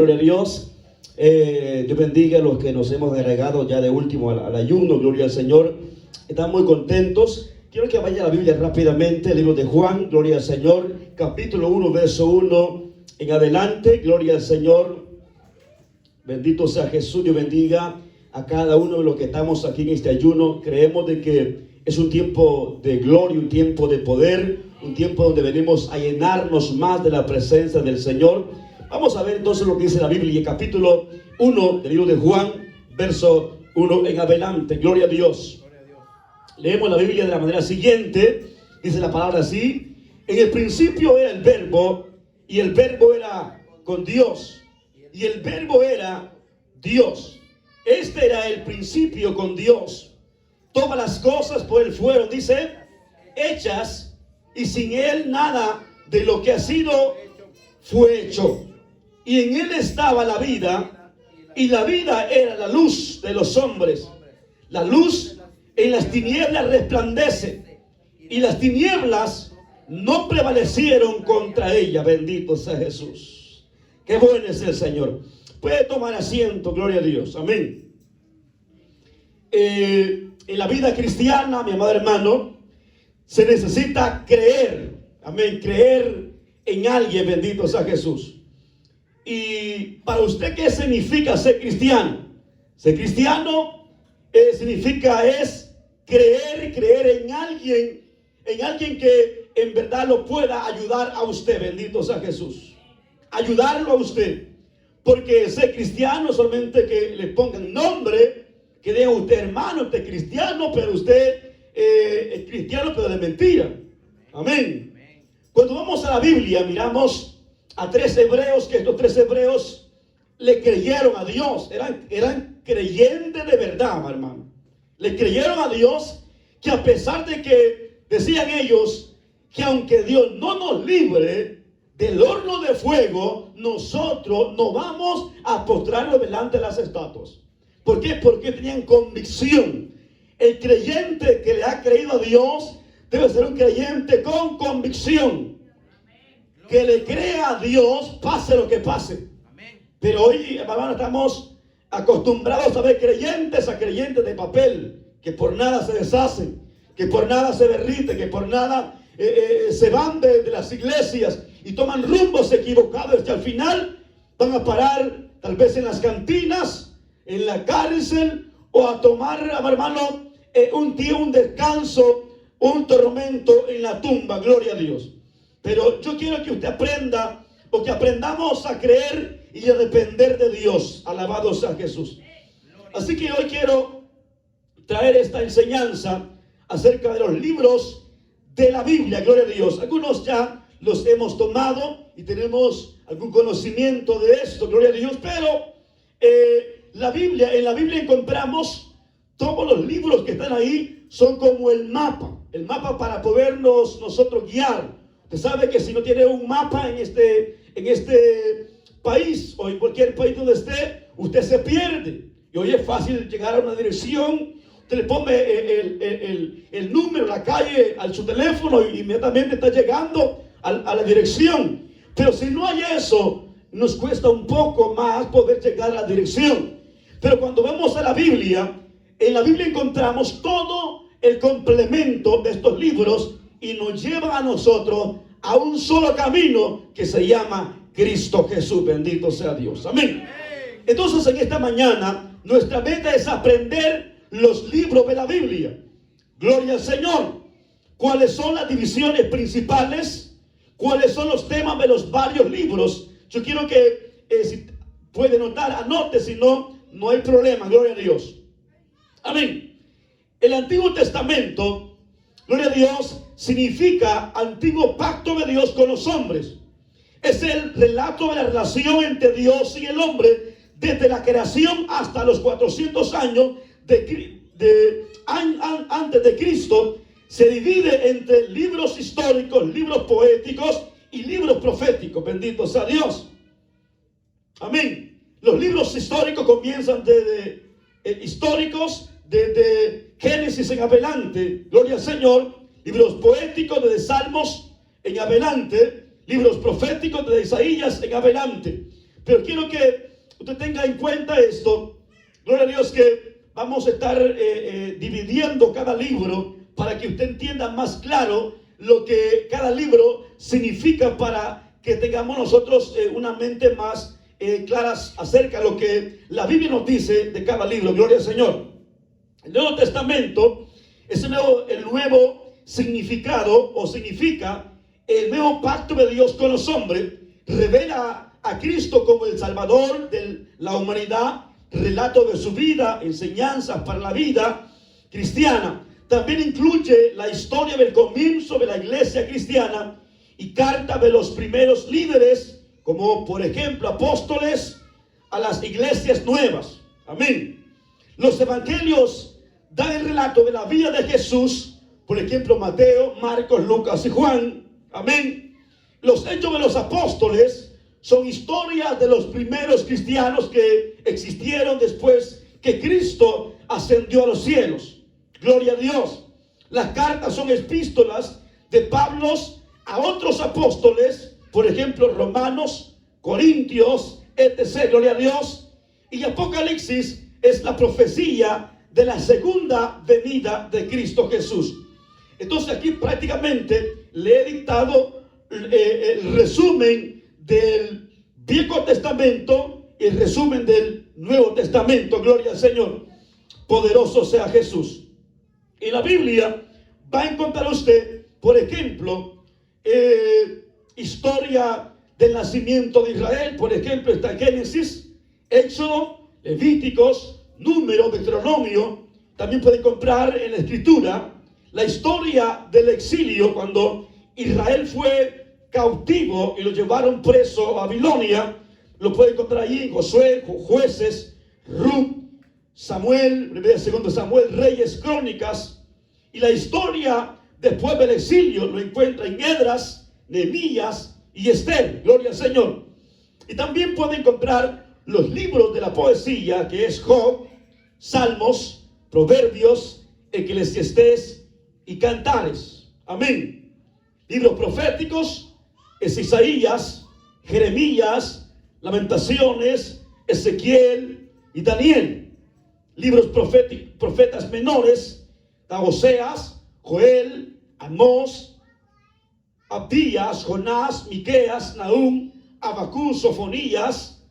Gloria a Dios. Dios bendiga a los que nos hemos agregado ya de último al ayuno. Gloria al Señor. Estamos muy contentos. Quiero que vaya a la Biblia rápidamente, el libro de Juan. Gloria al Señor. Capítulo 1, verso 1 en adelante. Gloria al Señor. Bendito sea Jesús. Dios bendiga a cada uno de los que estamos aquí en este ayuno. Creemos de que es un tiempo de gloria, un tiempo de poder, un tiempo donde venimos a llenarnos más de la presencia del Señor. Vamos a ver entonces lo que dice la Biblia, capítulo 1 del libro de Juan, verso 1 en adelante. Gloria a Dios. Leemos la Biblia de la manera siguiente. Dice la palabra así: en el principio era el verbo, y el verbo era con Dios, y el verbo era Dios. Este era el principio con Dios. Todas las cosas por él fueron, dice, hechas, y sin él nada de lo que ha sido fue hecho. Y en él estaba la vida, y la vida era la luz de los hombres. La luz en las tinieblas resplandece, y las tinieblas no prevalecieron contra ella. Bendito sea Jesús. Qué bueno es el Señor. Puede tomar asiento, gloria a Dios. Amén. En la vida cristiana, mi amado hermano, se necesita creer. Amén. Creer en alguien. Bendito sea Jesús. Y para usted, ¿qué significa ser cristiano? Ser cristiano significa es creer en alguien que en verdad lo pueda ayudar a usted. Bendito sea Jesús. Ayudarlo a usted. Porque ser cristiano solamente que le pongan nombre, que diga usted hermano, usted es cristiano, pero usted es cristiano, pero de mentira. Amén. Cuando vamos a la Biblia, miramos a tres hebreos, que estos tres hebreos le creyeron a Dios, eran creyentes de verdad, hermano. Le creyeron a Dios, que a pesar de que decían ellos que aunque Dios no nos libre del horno de fuego, nosotros no vamos a postrarnos delante de las estatuas. ¿Por qué? Porque tenían convicción. El creyente que le ha creído a Dios debe ser un creyente con convicción, que le crea a Dios pase lo que pase. Pero hoy, hermano, estamos acostumbrados a ver creyentes de papel, que por nada se deshacen, que por nada se derriten, que por nada se van de las iglesias y toman rumbos equivocados, que al final van a parar tal vez en las cantinas, en la cárcel, o a tomar, hermano, un descanso, un tormento en la tumba. Gloria a Dios. Pero yo quiero que usted aprenda, o que aprendamos a creer y a depender de Dios. Alabado sea Jesús. Así que hoy quiero traer esta enseñanza acerca de los libros de la Biblia. Gloria a Dios. Algunos ya los hemos tomado y tenemos algún conocimiento de esto. Gloria a Dios. Pero en la Biblia encontramos todos los libros que están ahí. Son como el mapa para podernos nosotros guiar. Usted sabe que si no tiene un mapa en este país o en cualquier país donde esté, usted se pierde. Y hoy es fácil llegar a una dirección. Usted le pone el número, la calle a su teléfono y inmediatamente está llegando a la dirección. Pero si no hay eso, nos cuesta un poco más poder llegar a la dirección. Pero cuando vamos a la Biblia, en la Biblia encontramos todo el complemento de estos libros y nos lleva a nosotros a un solo camino que se llama Cristo Jesús. Bendito sea Dios. Amén. Entonces, en esta mañana, nuestra meta es aprender los libros de la Biblia. Gloria al Señor. ¿Cuáles son las divisiones principales? ¿Cuáles son los temas de los varios libros? Yo quiero que, si puede notar, anote, si no, no hay problema. Gloria a Dios. Amén. El Antiguo Testamento, gloria a Dios, significa antiguo pacto de Dios con los hombres. Es el relato de la relación entre Dios y el hombre desde la creación hasta los 400 años antes de Cristo. Se divide entre libros históricos, libros poéticos y libros proféticos. Bendito sea Dios. Amén. Los libros históricos comienzan desde Génesis en adelante. Gloria al Señor. Libros poéticos desde Salmos en adelante. Libros proféticos desde Isaías en adelante. Pero quiero que usted tenga en cuenta esto. Gloria a Dios, que vamos a estar dividiendo cada libro para que usted entienda más claro lo que cada libro significa, para que tengamos nosotros una mente más clara acerca de lo que la Biblia nos dice de cada libro. Gloria al Señor. El Nuevo Testamento es el nuevo significado, o significa el nuevo pacto de Dios con los hombres. Revela a Cristo como el Salvador de la humanidad, relato de su vida, enseñanzas para la vida cristiana. También incluye la historia del comienzo de la iglesia cristiana y carta de los primeros líderes, como por ejemplo apóstoles, a las iglesias nuevas. Amén. Los evangelios dan el relato de la vida de Jesús, por ejemplo Mateo, Marcos, Lucas y Juan. Amén. Los hechos de los apóstoles son historias de los primeros cristianos que existieron después que Cristo ascendió a los cielos. Gloria a Dios. Las cartas son epístolas de Pablo a otros apóstoles, por ejemplo Romanos, Corintios, etc. Gloria a Dios. Y Apocalipsis es la profecía de la segunda venida de Cristo Jesús. Entonces aquí prácticamente le he dictado el resumen del Viejo Testamento y el resumen del Nuevo Testamento. Gloria al Señor. Poderoso sea Jesús. En la Biblia va a encontrar usted, por ejemplo, historia del nacimiento de Israel. Por ejemplo, está Génesis, Éxodo, Levíticos, Número, Deuteronomio. También puede encontrar en la Escritura la historia del exilio, cuando Israel fue cautivo y lo llevaron preso a Babilonia. Lo puede encontrar allí en Josué, Jueces, Ruth, Samuel, 1 y 2 Samuel, Reyes, Crónicas. Y la historia después del exilio lo encuentra en Esdras, Nehemías y Esther. Gloria al Señor. Y también puede encontrar los libros de la poesía, que es Job, Salmos, Proverbios, Eclesiastés y Cantares. Amén. Libros proféticos es Isaías, Jeremías, Lamentaciones, Ezequiel y Daniel. Libros profetas menores, Oseas, Joel, Amós, Abdías, Jonás, Miqueas, Nahum, Abacú, Sofonías,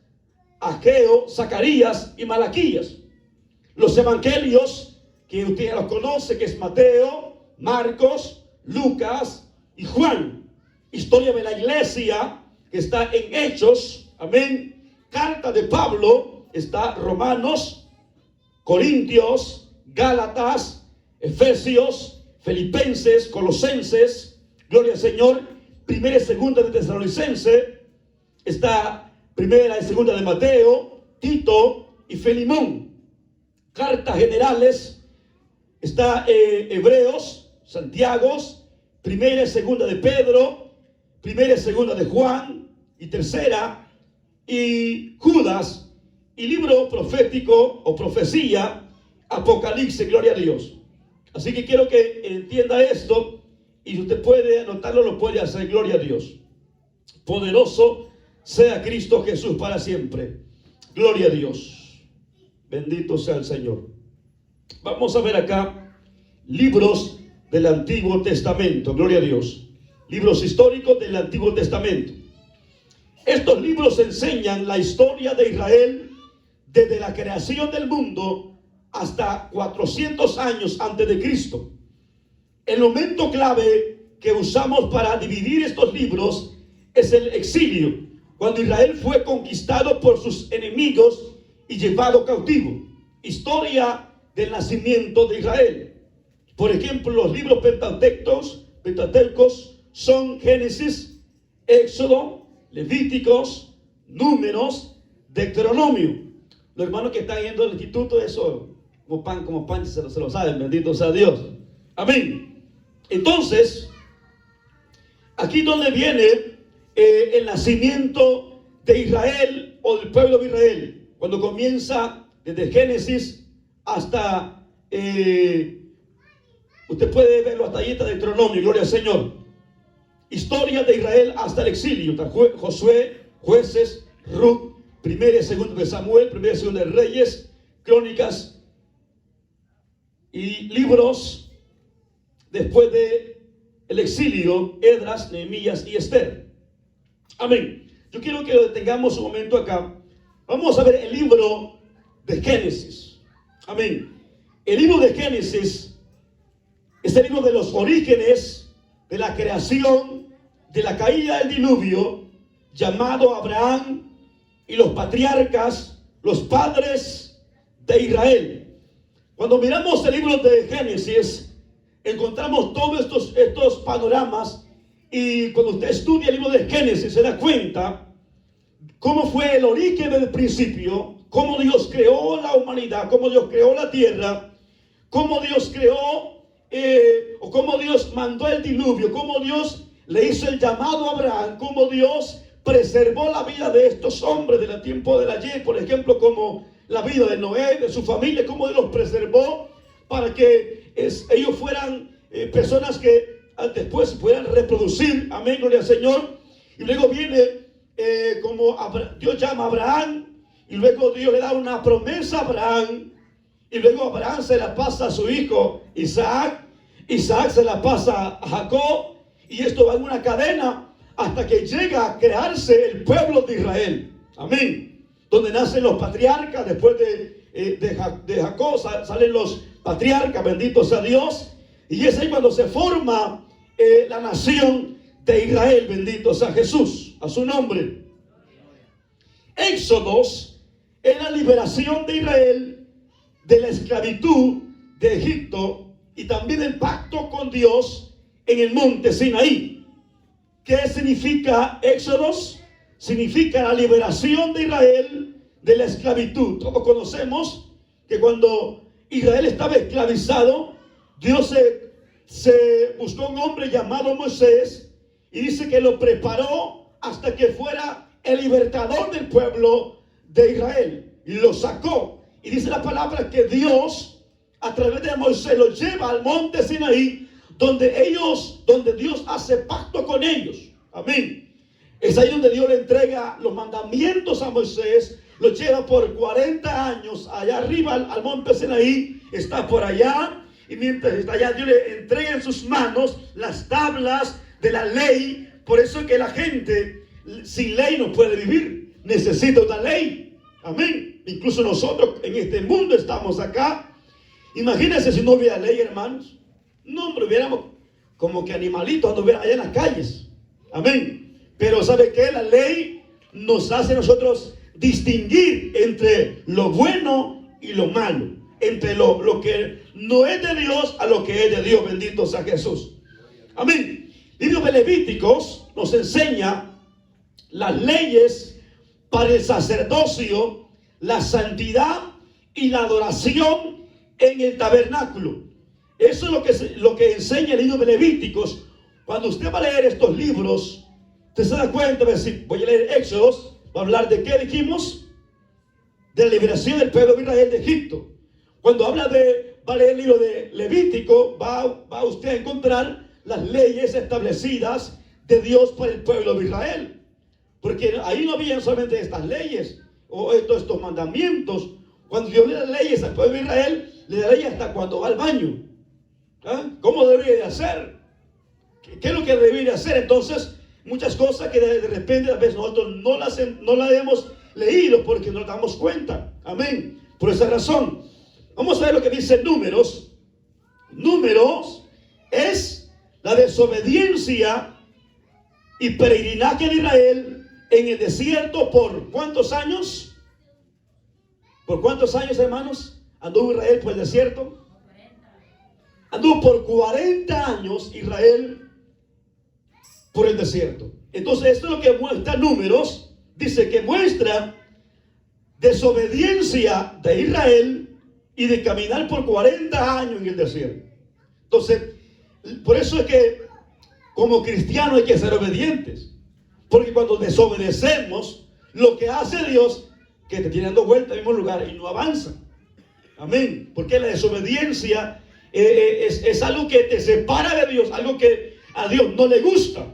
Ageo, Zacarías y Malaquías. Los evangelios, que usted ya los conoce, que es Mateo, Marcos, Lucas y Juan. Historia de la iglesia, que está en Hechos. Amén. Carta de Pablo, está Romanos, Corintios, Gálatas, Efesios, Filipenses, Colosenses. Gloria al Señor. Primera y segunda de Tesalonicense. Está primera y segunda de Mateo, Tito y Filemón. Cartas generales. Está Hebreos, Santiago, primera y segunda de Pedro, primera y segunda de Juan y tercera y Judas. Y libro profético o profecía, Apocalipsis. Gloria a Dios. Así que quiero que entienda esto, y si usted puede anotarlo, lo puede hacer. Gloria a Dios. Poderoso sea Cristo Jesús para siempre. Gloria a Dios. Bendito sea el Señor. Vamos a ver acá libros del Antiguo Testamento. Gloria a Dios. Libros históricos del Antiguo Testamento. Estos libros enseñan la historia de Israel desde la creación del mundo hasta 400 años antes de Cristo. El momento clave que usamos para dividir estos libros es el exilio, cuando Israel fue conquistado por sus enemigos y llevado cautivo. Historia del nacimiento de Israel. Por ejemplo, los libros pentateucos son Génesis, Éxodo, Levíticos, Números, Deuteronomio. Los hermanos que están yendo al instituto, eso como pan se lo saben. Bendito sea Dios. Amén. Entonces, aquí donde viene el nacimiento de Israel o del pueblo de Israel, cuando comienza desde Génesis hasta usted puede verlo hasta ahí, está Deuteronomio. Gloria al Señor. Historia de Israel hasta el exilio. Está Josué, Jueces, Ruth, Primera y Segunda de Samuel, Primera y Segunda de Reyes, Crónicas y libros después de el exilio, Esdras, Nehemías y Esther. Amén. Yo quiero que lo detengamos un momento acá. Vamos a ver el libro de Génesis. Amén. El libro de Génesis es el libro de los orígenes, de la creación, de la caída del diluvio, llamado Abraham y los patriarcas, los padres de Israel. Cuando miramos el libro de Génesis, encontramos todos estos panoramas, y cuando usted estudia el libro de Génesis se da cuenta cómo fue el origen del principio, cómo Dios creó la humanidad, cómo Dios creó la tierra, cómo Dios creó o cómo Dios mandó el diluvio, cómo Dios le hizo el llamado a Abraham, cómo Dios preservó la vida de estos hombres del tiempo del ayer, por ejemplo, como la vida de Noé, de su familia, cómo Dios los preservó para que ellos fueran personas que después puedan reproducir. Amén, gloria al Señor. Y luego viene como Dios llama a Abraham, y luego Dios le da una promesa a Abraham, y luego Abraham se la pasa a su hijo Isaac, Isaac se la pasa a Jacob, y esto va en una cadena hasta que llega a crearse el pueblo de Israel. Amén. Donde nacen los patriarcas, después de Jacob salen los patriarcas, bendito sea Dios, y es ahí cuando se forma la nación de Israel, bendito sea Jesús, a su nombre. Éxodos es la liberación de Israel de la esclavitud de Egipto y también el pacto con Dios en el monte Sinaí. ¿Qué significa Éxodos? Significa la liberación de Israel de la esclavitud. Todos conocemos que cuando Israel estaba esclavizado, Dios se buscó un hombre llamado Moisés, y dice que lo preparó hasta que fuera el libertador del pueblo de Israel, y lo sacó. Y dice la palabra que Dios a través de Moisés los lleva al monte Sinaí, donde Dios hace pacto con ellos. Amén. Es ahí donde Dios le entrega los mandamientos a Moisés, lo lleva por 40 años allá arriba al monte Sinaí, está por allá, y mientras está allá Dios le entrega en sus manos las tablas de la ley. Por eso es que la gente sin ley no puede vivir, necesita una ley. Amén. Incluso nosotros en este mundo estamos acá. Imagínense si no hubiera ley, hermanos. No, hombre, hubiéramos como que animalitos anduvieran allá en las calles. Amén. Pero ¿sabe qué? La ley nos hace a nosotros distinguir entre lo bueno y lo malo, entre lo que no es de Dios a lo que es de Dios. Bendito sea Jesús. Amén. El libro de Levíticos nos enseña las leyes para el sacerdocio, la santidad y la adoración en el tabernáculo. Eso es lo que enseña el libro de Levíticos. Cuando usted va a leer estos libros, usted se da cuenta, voy a leer Éxodos, va a hablar de qué dijimos, de la liberación del pueblo de Israel de Egipto. Cuando va a leer el libro de Levítico, va usted a encontrar las leyes establecidas de Dios para el pueblo de Israel. Porque ahí no habían solamente estas leyes o estos mandamientos. Cuando Dios le da leyes al pueblo de Israel, le da leyes hasta cuando va al baño. ¿Ah? ¿Cómo debería de hacer? ¿Qué es lo que debería de hacer? Entonces, muchas cosas que de repente a veces nosotros no las hemos leído porque no nos damos cuenta. Amén. Por esa razón, vamos a ver lo que dice Números. Números es la desobediencia y peregrinaje de Israel en el desierto. ¿Por cuántos años? ¿Por cuántos años, hermanos, anduvo Israel por el desierto? Anduvo por 40 años Israel por el desierto. Entonces esto es lo que muestra Números. Dice que muestra desobediencia de Israel y de caminar por 40 años en el desierto. Entonces, por eso es que como cristianos hay que ser obedientes. Porque cuando desobedecemos, lo que hace Dios, que te tiene dando vuelta al mismo lugar y no avanza. Amén. Porque la desobediencia es algo que te separa de Dios, algo que a Dios no le gusta.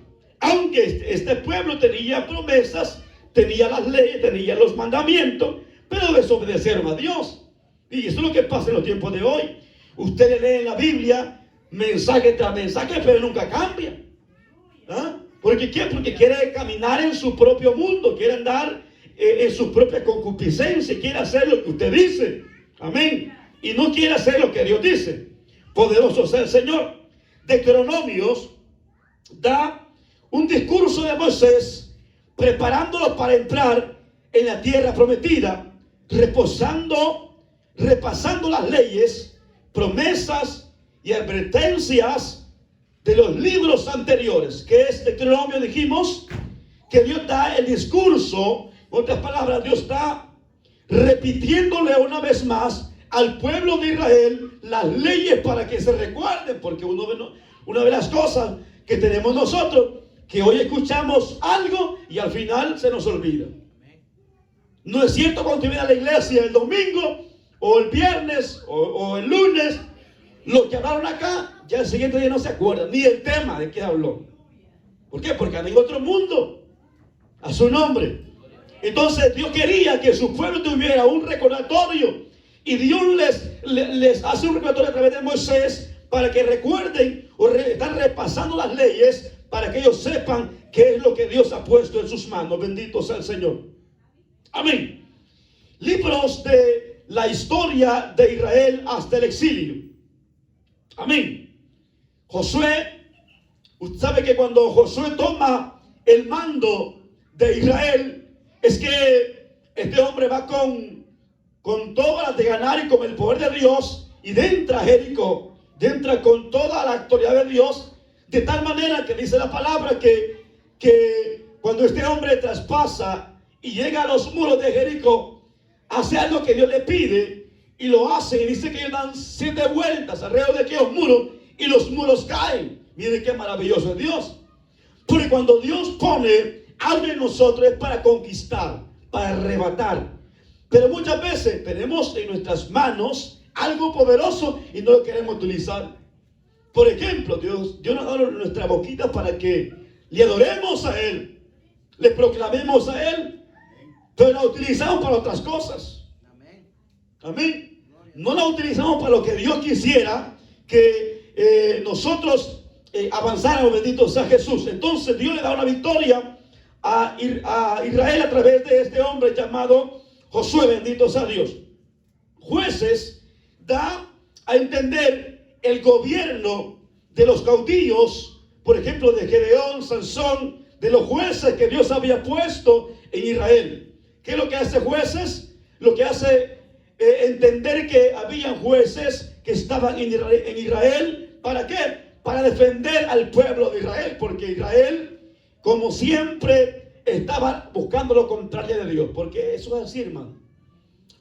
Aunque este pueblo tenía promesas, tenía las leyes, tenía los mandamientos, pero desobedecieron a Dios. Y eso es lo que pasa en los tiempos de hoy. Ustedes leen la Biblia, mensaje tras mensaje, pero nunca cambia. ¿Ah? ¿Porque qué? Porque quiere caminar en su propio mundo, quiere andar en su propia concupiscencia, quiere hacer lo que usted dice. Amén. Y no quiere hacer lo que Dios dice. Poderoso sea el Señor. Deuteronomios da un discurso de Moisés preparándolo para entrar en la tierra prometida, repasando las leyes, promesas y advertencias de los libros anteriores. Que es Deuteronomio, dijimos que Dios da el discurso. En otras palabras, Dios está repitiéndole una vez más al pueblo de Israel las leyes para que se recuerden, porque una de las cosas que tenemos nosotros, que hoy escuchamos algo y al final se nos olvida. No es cierto cuando viene a la iglesia el domingo o el viernes o el lunes, lo que hablaron acá, ya el siguiente día no se acuerdan ni el tema de qué habló. ¿Por qué? Porque andan en otro mundo, a su nombre. Entonces Dios quería que su pueblo tuviera un recordatorio, y Dios les hace un recordatorio a través de Moisés para que recuerden o están repasando las leyes para que ellos sepan qué es lo que Dios ha puesto en sus manos. Bendito sea el Señor. Amén. Libros de la historia de Israel hasta el exilio. Amén. Josué, usted sabe que cuando Josué toma el mando de Israel, es que este hombre va con todas las de ganar y con el poder de Dios, y entra a Jericó, entra con toda la autoridad de Dios, de tal manera que dice la palabra que cuando este hombre traspasa y llega a los muros de Jericó, hace algo que Dios le pide y lo hace, y dice que ellos dan 7 vueltas alrededor de aquellos muros y los muros caen. Miren qué maravilloso es Dios, porque cuando Dios pone algo en nosotros es para conquistar, para arrebatar. Pero muchas veces tenemos en nuestras manos algo poderoso y no lo queremos utilizar. Por ejemplo, Dios nos ha dado nuestra boquita para que le adoremos a Él, le proclamemos a Él, pero la utilizamos para otras cosas. Amén. No la utilizamos para lo que Dios quisiera que nosotros avanzáramos. Bendito sea Jesús. Entonces Dios le da una victoria a Israel a través de este hombre llamado Josué. Bendito sea Dios. Jueces da a entender el gobierno de los caudillos, por ejemplo de Gedeón, Sansón, de los jueces que Dios había puesto en Israel. ¿Qué es lo que hace Jueces? Lo que hace entender que habían jueces que estaban en Israel. ¿Para qué? Para defender al pueblo de Israel, porque Israel, como siempre, estaba buscando lo contrario de Dios. Porque eso es así, hermano.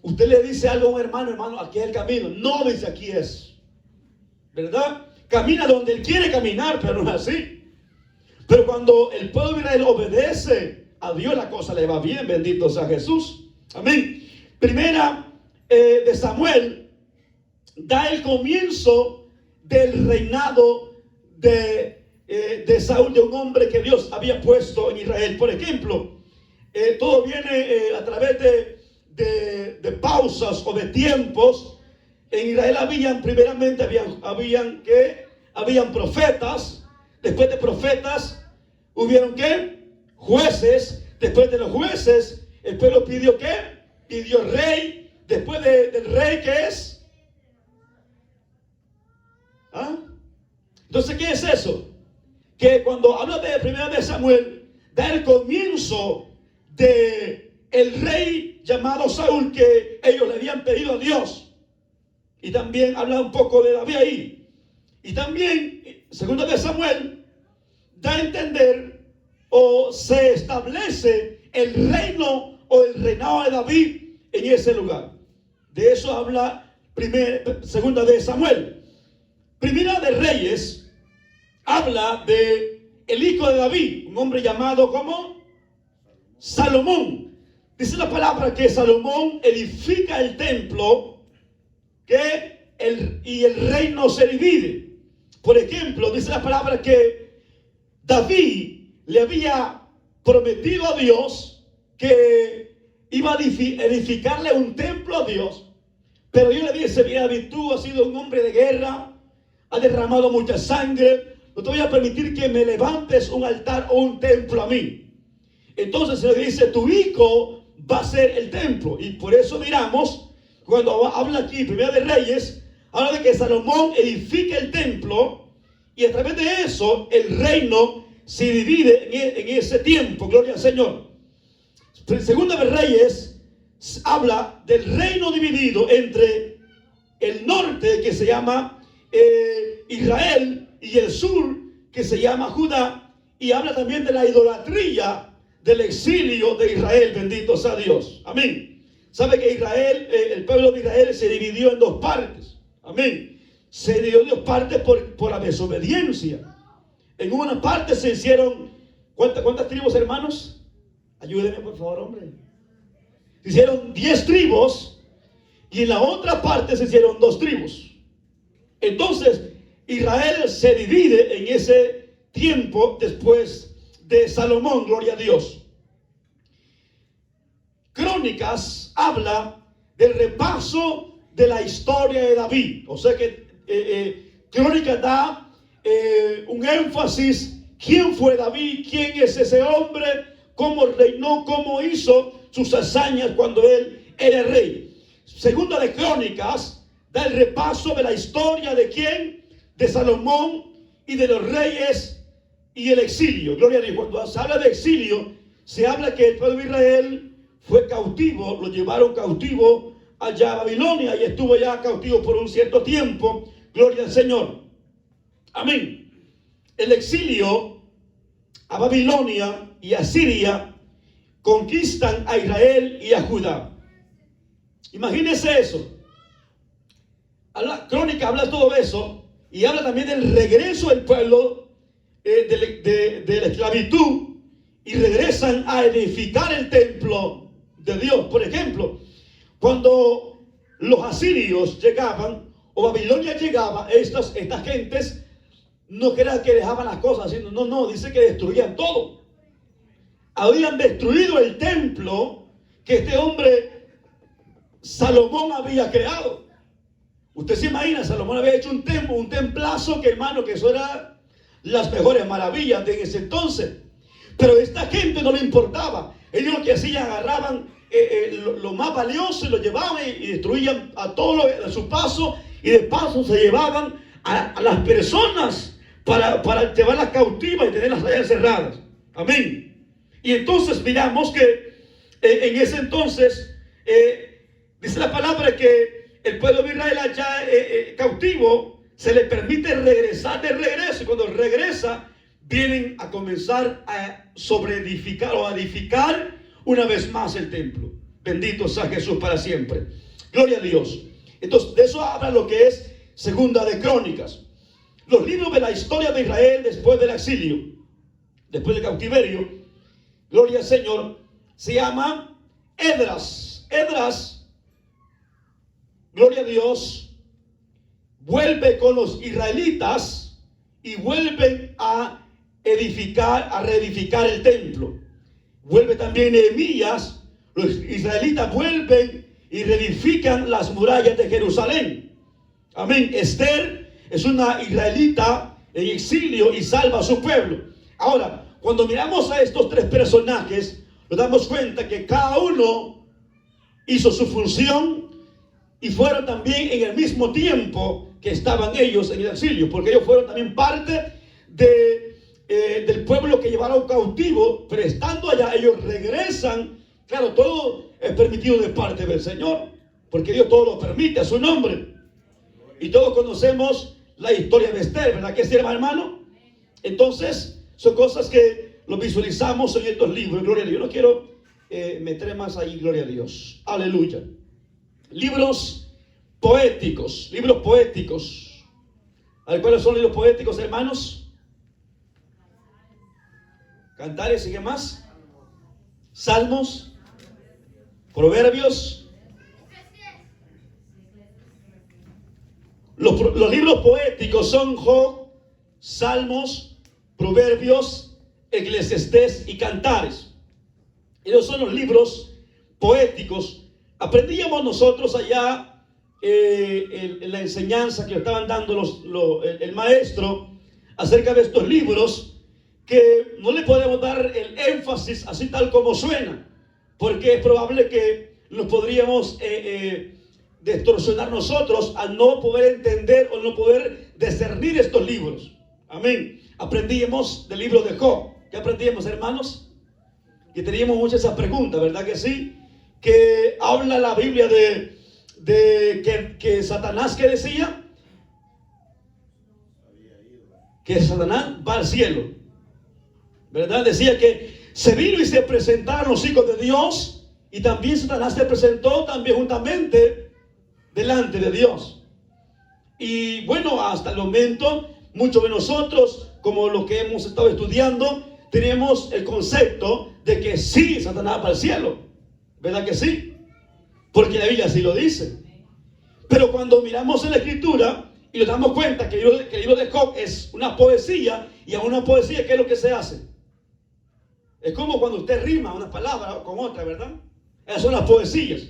Usted le dice algo a un hermano, aquí es el camino. No, dice, aquí es. ¿Verdad? Camina donde él quiere caminar, pero no es así. Pero cuando el pueblo de Israel obedece a Dios, la cosa le va bien. Bendito sea Jesús. Amén. Primera de Samuel da el comienzo del reinado de Saúl, de un hombre que Dios había puesto en Israel. Por ejemplo, todo viene a través de pausas o de tiempos. En Israel habían profetas. Después de profetas hubieron ¿qué? Jueces. Después de los jueces el pueblo pidió ¿qué? Pidió rey. Después del rey, ¿qué es? ¿Ah? Entonces, ¿qué es eso? Que cuando habla de primera de Samuel, da el comienzo de el rey llamado Saúl, que ellos le habían pedido a Dios. Y también habla un poco de David ahí. Y también, segunda de Samuel, da a entender o se establece el reino o el reinado de David en ese lugar. De eso habla segunda de Samuel. Primera de Reyes habla de el hijo de David, un hombre llamado como Salomón. Dice la palabra que Salomón edifica el templo y el reino se divide. Por ejemplo, dice la palabra que David le había prometido a Dios que iba a edificarle un templo a Dios. Pero Dios le dice: mira, David, tú has sido un hombre de guerra, has derramado mucha sangre, no te voy a permitir que me levantes un altar o un templo a mí. Entonces se le dice: tu hijo va a ser el templo. Y por eso miramos, cuando habla aquí, Primera de Reyes, habla de que Salomón edifica el templo, y a través de eso el reino se divide en ese tiempo. Gloria al Señor. Segunda de Reyes habla del reino dividido entre el norte, que se llama Israel, y el sur, que se llama Judá, y habla también de la idolatría del exilio de Israel. Bendito sea Dios. Amén. Sabe que Israel, el pueblo de Israel se dividió en dos partes. Amén. Se dividió en dos partes por la desobediencia. En una parte se hicieron, ¿cuántas tribus, hermanos? Ayúdenme, por favor, hombre. Se hicieron 10 tribus, y en la otra parte se hicieron 2 tribus. Entonces Israel se divide en ese tiempo después de Salomón. Gloria a Dios. Crónicas habla del repaso de la historia de David. O sea que Crónicas da un énfasis: quién fue David, quién es ese hombre, cómo reinó, cómo hizo sus hazañas cuando él era rey. Segunda de Crónicas da el repaso de la historia de quién, de Salomón y de los reyes y el exilio. Gloria a Dios. Cuando se habla de exilio, se habla que el pueblo de Israel fue cautivo, lo llevaron cautivo allá a Babilonia, y estuvo ya cautivo por un cierto tiempo. Gloria al Señor. Amén. El exilio a Babilonia y a Siria conquistan a Israel y a Judá. Imagínense eso. La crónica habla de todo eso, y habla también del regreso del pueblo de la esclavitud, y regresan a edificar el templo de Dios. Por ejemplo, cuando los asirios llegaban, o Babilonia llegaba, estas gentes no crean que dejaban las cosas así. No, dice que destruían todo. Habían destruido el templo que este hombre Salomón había creado. Usted se imagina, Salomón había hecho un templo, un templazo, que hermano, que eso era las mejores maravillas de ese entonces. Pero a esta gente no le importaba. Ellos lo que hacían, agarraban lo más valioso y lo llevaban y destruían a todos a su paso, y de paso se llevaban a las personas para llevarlas cautivas y tenerlas allá encerradas. Amén. Y entonces miramos que en ese entonces dice la palabra que el pueblo de Israel allá cautivo se le permite regresar de regreso, y cuando regresa vienen a comenzar a sobreedificar o a edificar una vez más el templo. Bendito sea Jesús para siempre. Gloria a Dios. Entonces de eso habla lo que es Segunda de Crónicas. Los libros de la historia de Israel después del exilio, después del cautiverio, gloria al Señor, se llama Esdras. Esdras, gloria a Dios, vuelve con los israelitas y vuelven a edificar, a reedificar el templo. Vuelve también Nehemías. Los israelitas vuelven y reedifican las murallas de Jerusalén. Amén. Esther es una israelita en exilio y salva a su pueblo. Ahora, cuando miramos a estos 3 personajes, nos damos cuenta que cada uno hizo su función, y fueron también en el mismo tiempo que estaban ellos en el exilio, porque ellos fueron también parte del pueblo que llevaron cautivo. Pero estando allá, ellos regresan. Claro, todo es permitido de parte del Señor, porque Dios todo lo permite a su nombre. Y todos conocemos la historia de Esther, ¿verdad que sí, hermano? Entonces, son cosas que lo visualizamos en estos libros. Gloria a Dios. Yo no quiero meter más ahí, gloria a Dios. Aleluya. Libros poéticos. Libros poéticos. A ver, ¿cuáles son los libros poéticos, hermanos? Cantares y qué más. Salmos. Proverbios. Los libros poéticos son Job, Salmos, Proverbios, Eclesiastés y Cantares. Esos son los libros poéticos. Aprendíamos nosotros allá en la enseñanza que estaban dando el maestro acerca de estos libros, que no le podemos dar el énfasis así tal como suena, porque es probable que nos podríamos distorsionar nosotros al no poder entender o no poder discernir estos libros. Amén. Aprendíamos del libro de Job. ¿Qué aprendíamos, hermanos? Que teníamos muchas esas preguntas, ¿verdad que sí? Que habla la Biblia que Satanás, ¿qué decía? Que Satanás va al cielo, ¿verdad? Decía que se vino y se presentaron los hijos de Dios, y también Satanás se presentó también juntamente delante de Dios. Y bueno, hasta el momento, muchos de nosotros, como lo que hemos estado estudiando, tenemos el concepto de que sí, Satanás va al cielo, ¿verdad que sí? Porque la Biblia así lo dice. Pero cuando miramos en la Escritura y nos damos cuenta que el libro de Job es una poesía, y a una poesía, ¿qué es lo que se hace? Es como cuando usted rima una palabra con otra, ¿verdad? Esas son las poesías.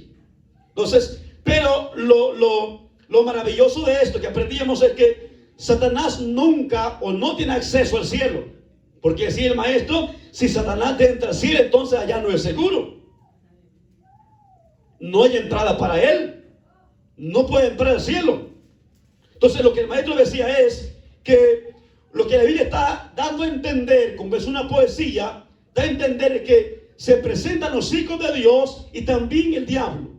Entonces, pero lo maravilloso de esto que aprendíamos es que Satanás nunca o no tiene acceso al cielo. Porque decía el maestro, si Satanás entra al cielo, entonces allá no es seguro. No hay entrada para él. No puede entrar al cielo. Entonces lo que el maestro decía es que lo que la Biblia está dando a entender, como es una poesía, da a entender que se presentan los hijos de Dios y también el diablo.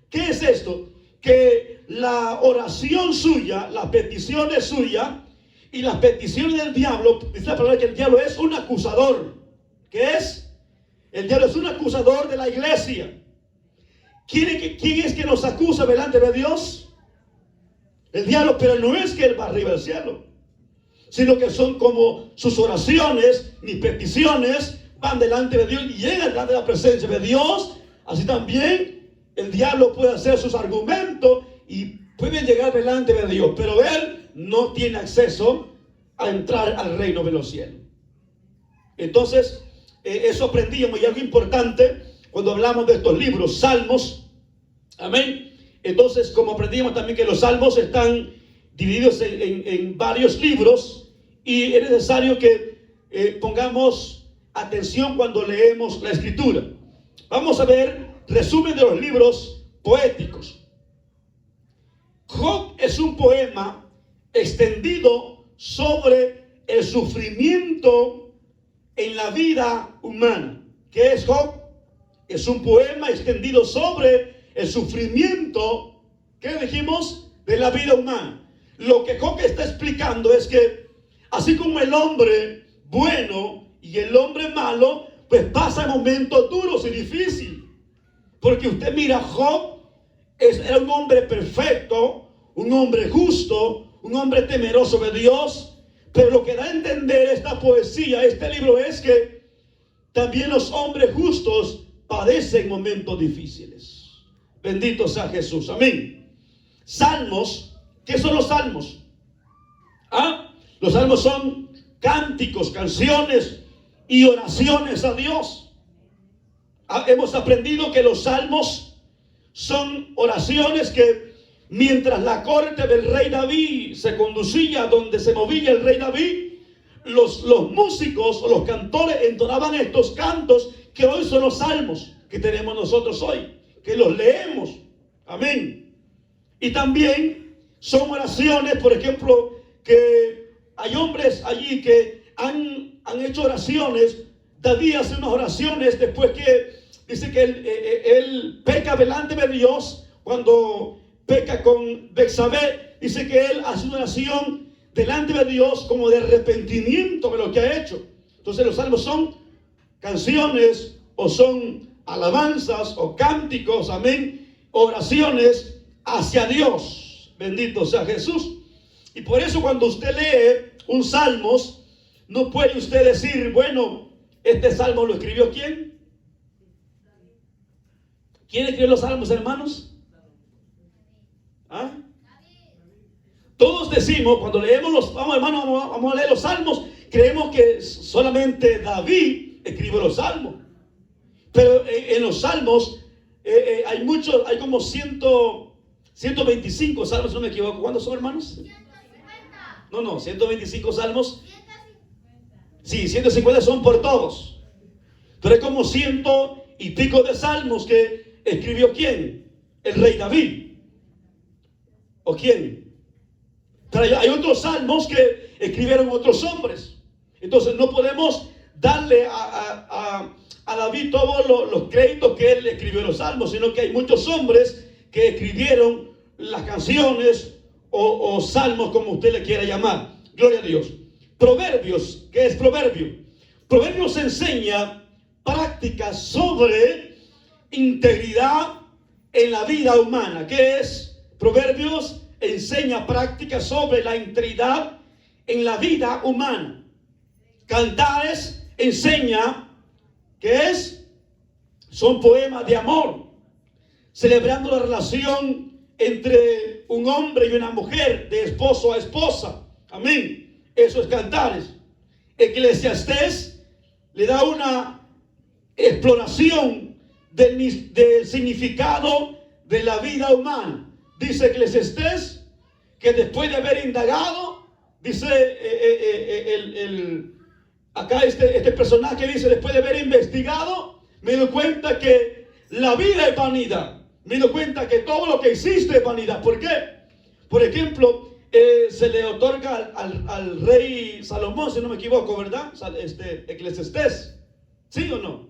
¿Qué es esto? Que la oración suya, las peticiones suyas y las peticiones del diablo, dice la palabra que el diablo es un acusador. ¿Qué es? El diablo es un acusador de la iglesia. ¿Quién es que nos acusa delante de Dios? El diablo, pero no es que él va arriba del cielo, sino que son como sus oraciones, mis peticiones, van delante de Dios y llegan delante de la presencia de Dios. Así también el diablo puede hacer sus argumentos y puede llegar delante de Dios, pero él no tiene acceso a entrar al reino de los cielos. Entonces, eso aprendíamos, y algo importante cuando hablamos de estos libros, salmos, amén. Entonces, como aprendimos también que los salmos están divididos en varios libros, y es necesario que pongamos atención cuando leemos la escritura. Vamos a ver resumen de los libros poéticos. Job es un poema extendido sobre el sufrimiento en la vida humana. ¿Qué es Job? Es un poema extendido sobre el sufrimiento, ¿qué dijimos? De la vida humana. Lo que Job está explicando es que así como el hombre bueno y el hombre malo, pues pasa momentos duros y difíciles. Porque usted mira, Job era un hombre perfecto, un hombre justo, un hombre temeroso de Dios. Pero lo que da a entender esta poesía, este libro, es que también los hombres justos padecen momentos difíciles. Bendito sea Jesús, amén. Salmos, ¿qué son los salmos? Los salmos son cánticos, canciones y oraciones a Dios. Hemos aprendido que los salmos son oraciones que mientras la corte del rey David se conducía donde se movía el rey David, los músicos o los cantores entonaban estos cantos que hoy son los salmos que tenemos nosotros hoy, que los leemos, amén. Y también son oraciones, por ejemplo, que hay hombres allí que han hecho oraciones. David hace unas oraciones después que dice que él peca delante de Dios, cuando peca con Betsabé, dice que él hace una oración delante de Dios como de arrepentimiento de lo que ha hecho. Entonces los salmos son canciones o son alabanzas o cánticos, amén, oraciones hacia Dios. Bendito sea Jesús. Y por eso cuando usted lee un salmos, no puede usted decir, bueno, este salmo lo escribió ¿quién? ¿Quién escribió los salmos, hermanos? Todos decimos, cuando leemos vamos a leer los salmos, creemos que solamente David escribió los salmos. Pero en los salmos hay muchos, hay como 125 salmos, si no me equivoco. ¿Cuántos son, hermanos? 150. No, 125 salmos. 150. Sí, 150 son por todos. Pero hay como 100 y pico de salmos que escribió ¿quién? El rey David. ¿O quién? Pero hay otros salmos que escribieron otros hombres. Entonces no podemos darle a David todos los créditos que él escribió los salmos, sino que hay muchos hombres que escribieron las canciones o salmos, como usted le quiera llamar. Gloria a Dios. Proverbios. ¿Qué es proverbio? Proverbios enseña prácticas sobre integridad en la vida humana. ¿Qué es? Proverbios enseña prácticas sobre la integridad en la vida humana. Cantares enseña, ¿qué es? Son poemas de amor, celebrando la relación entre un hombre y una mujer, de esposo a esposa. Amén. Eso es Cantares. Eclesiastés le da una exploración del significado de la vida humana. Dice Eclesiastés que después de haber indagado, dice acá este personaje dice, después de haber investigado, me doy cuenta que la vida es vanidad. Me doy cuenta que todo lo que existe es vanidad. ¿Por qué? Por ejemplo, se le otorga al rey Salomón, si no me equivoco, ¿verdad? Eclesiastés. ¿Sí o no?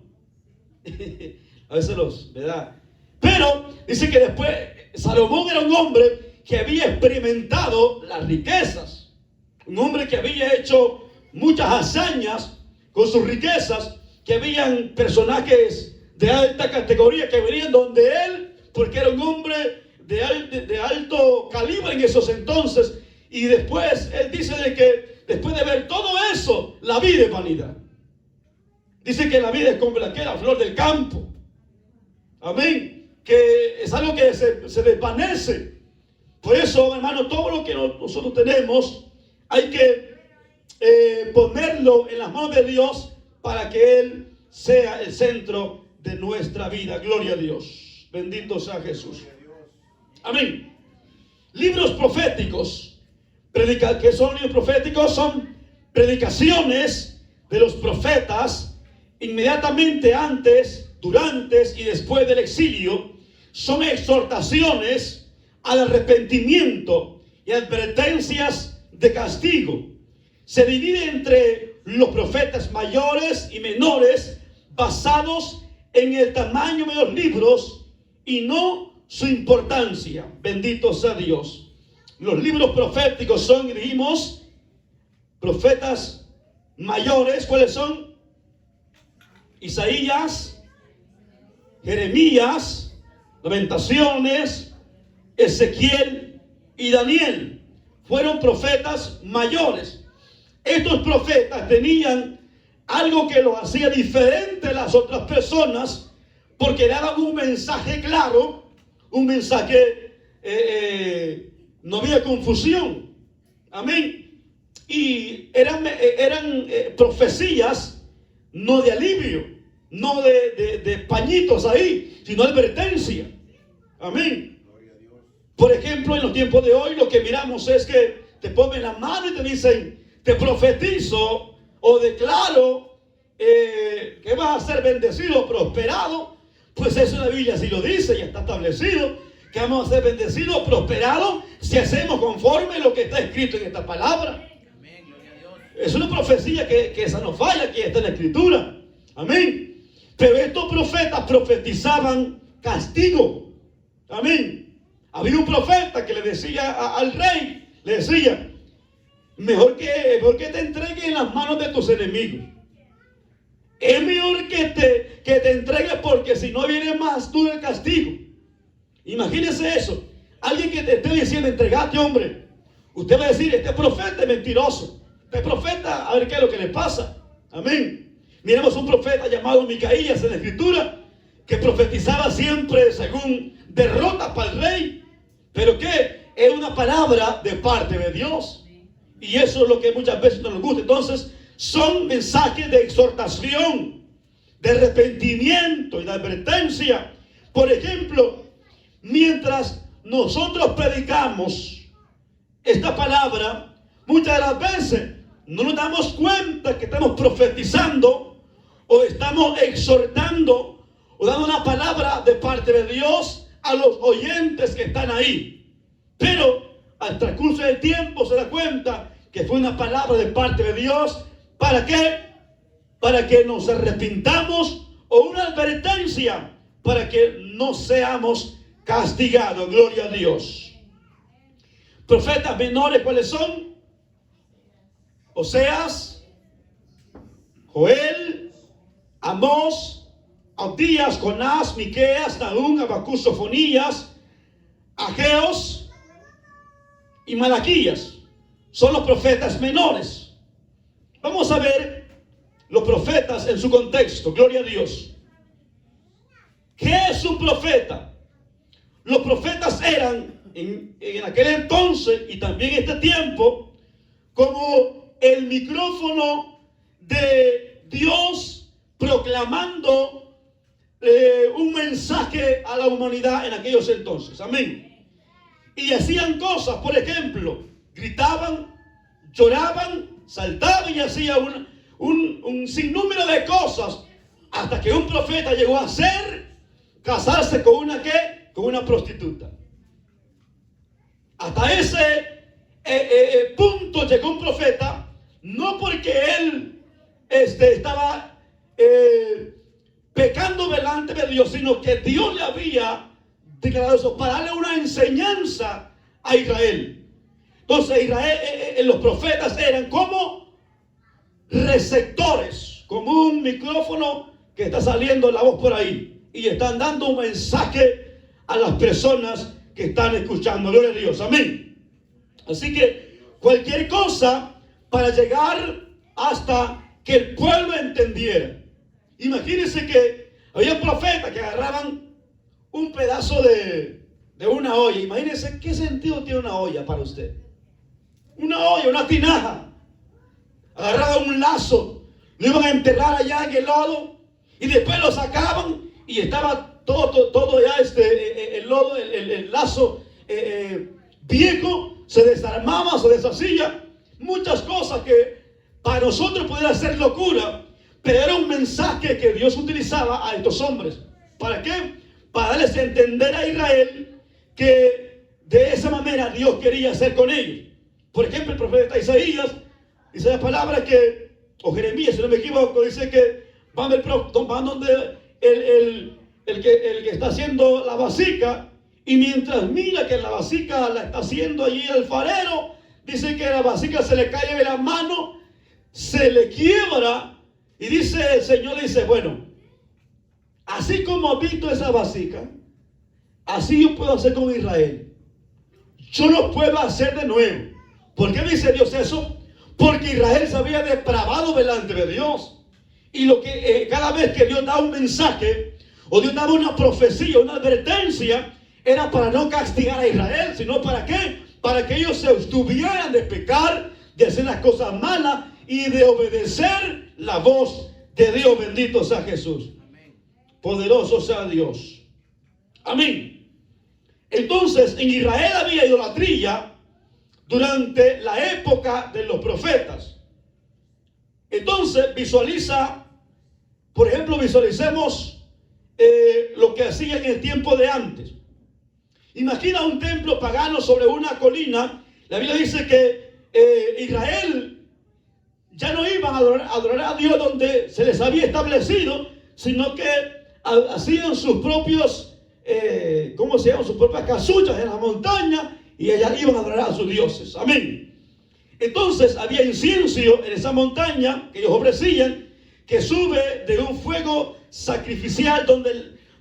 A veces ¿verdad? Pero dice que después Salomón era un hombre que había experimentado las riquezas. Un hombre que había hecho muchas hazañas con sus riquezas, que habían personajes de alta categoría que venían donde él, porque era un hombre de alto calibre en esos entonces. Y después él dice de que después de ver todo eso, la vida es vanidad. Dice que la vida es como la flor del campo. Amén. Que es algo que se desvanece. Por eso, hermano, todo lo que nosotros tenemos hay que ponerlo en las manos de Dios para que Él sea el centro de nuestra vida. Gloria a Dios. Bendito sea Jesús. Amén. Libros proféticos. ¿Qué son libros proféticos? Son predicaciones de los profetas inmediatamente antes, durante y después del exilio. Son exhortaciones al arrepentimiento y advertencias de castigo. Se divide entre los profetas mayores y menores basados en el tamaño de los libros y no su importancia. Bendito sea Dios. Los libros proféticos son, dijimos, profetas mayores. ¿Cuáles son? Isaías, Jeremías, Lamentaciones, Ezequiel y Daniel. Fueron profetas mayores. Estos profetas tenían algo que los hacía diferente a las otras personas, porque daban un mensaje claro, un mensaje, no había confusión. Amén. Y eran profecías no de alivio, no de pañitos ahí, sino advertencia. Amén. Por ejemplo, en los tiempos de hoy lo que miramos es que te ponen la mano y te dicen, te profetizo o declaro que vas a ser bendecido, prosperado. Pues eso la Biblia sí lo dice, ya está establecido que vamos a ser bendecidos, prosperados, si hacemos conforme lo que está escrito en esta palabra. Es una profecía que esa no falla, que está en la escritura. Amén. Pero estos profetas profetizaban castigo. Amén. Había un profeta que le decía al rey, le decía, mejor que te entregue en las manos de tus enemigos. Es mejor que te entregues, porque si no viene más tú el castigo. Imagínese eso. Alguien que te esté diciendo, entregate, hombre. Usted va a decir, este profeta es mentiroso. Este profeta, a ver qué es lo que le pasa. Amén. Miremos un profeta llamado Micaías en la escritura, que profetizaba siempre según derrota para el rey. Pero que era una palabra de parte de Dios. Y eso es lo que muchas veces no nos gusta. Entonces, son mensajes de exhortación, de arrepentimiento y de advertencia. Por ejemplo, mientras nosotros predicamos esta palabra, muchas de las veces no nos damos cuenta que estamos profetizando o estamos exhortando o dando una palabra de parte de Dios a los oyentes que están ahí. Pero al transcurso del tiempo se da cuenta que fue una palabra de parte de Dios. ¿Para qué? Para que nos arrepintamos, o una advertencia para que no seamos castigados. Gloria a Dios. Profetas menores, ¿cuáles son? Oseas, Joel, Amós, Abdías, Jonás, Miqueas, Nahum, Habacuc, Sofonías, Ageos y Malaquías. Son los profetas menores. Vamos a ver los profetas en su contexto. Gloria a Dios. ¿Qué es un profeta? Los profetas eran en aquel entonces y también en este tiempo como el micrófono de Dios proclamando un mensaje a la humanidad en aquellos entonces. Amén. Y hacían cosas, por ejemplo, gritaban, lloraban, saltaban y hacían un sinnúmero de cosas, hasta que un profeta llegó a casarse con una ¿qué? Con una prostituta. Hasta ese punto llegó un profeta, no porque él estaba pecando delante de Dios, sino que Dios le había declarado eso para darle una enseñanza a Israel. Entonces los profetas eran como receptores, como un micrófono que está saliendo la voz por ahí y están dando un mensaje a las personas que están escuchando. Gloria a Dios, amén. Así que cualquier cosa para llegar hasta que el pueblo entendiera. Imagínense que había profetas que agarraban un pedazo de una olla. Imagínense qué sentido tiene una olla para usted. Una olla, una tinaja. Agarraban un lazo, lo iban a enterrar allá en el lodo y después lo sacaban y estaba todo ya el lodo, el lazo viejo, se desarmaba, se deshacía. Muchas cosas que para nosotros pudiera ser locura, pero era un mensaje que Dios utilizaba a estos hombres. ¿Para qué? Para darles a entender a Israel que de esa manera Dios quería hacer con ellos. Por ejemplo, el profeta Isaías dice la palabra que, o Jeremías, si no me equivoco, dice que van donde el que está haciendo la vasija, y mientras mira que la vasija la está haciendo allí el alfarero, dice que la vasija se le cae de la mano, se le quiebra, y dice el Señor, dice, bueno, así como ha visto esa vasija, así yo puedo hacer con Israel. Yo lo puedo hacer de nuevo. ¿Por qué dice Dios eso? Porque Israel se había depravado delante de Dios. Y cada vez que Dios da un mensaje, o Dios daba una profecía, una advertencia, era para no castigar a Israel, sino ¿para qué? Para que ellos se abstuvieran de pecar, de hacer las cosas malas y de obedecer la voz de Dios. Bendito sea Jesús. Amén. Poderoso sea Dios. Amén. Entonces, en Israel había idolatría durante la época de los profetas. Entonces, visualicemos lo que hacían en el tiempo de antes. Imagina un templo pagano sobre una colina. La Biblia dice que Israel ya no iban a adorar a Dios donde se les había establecido, sino que hacían sus propios, sus propias casullas en la montaña, y allá iban a adorar a sus dioses. Amén. Entonces había incienso en esa montaña que ellos ofrecían, que sube de un fuego sacrificial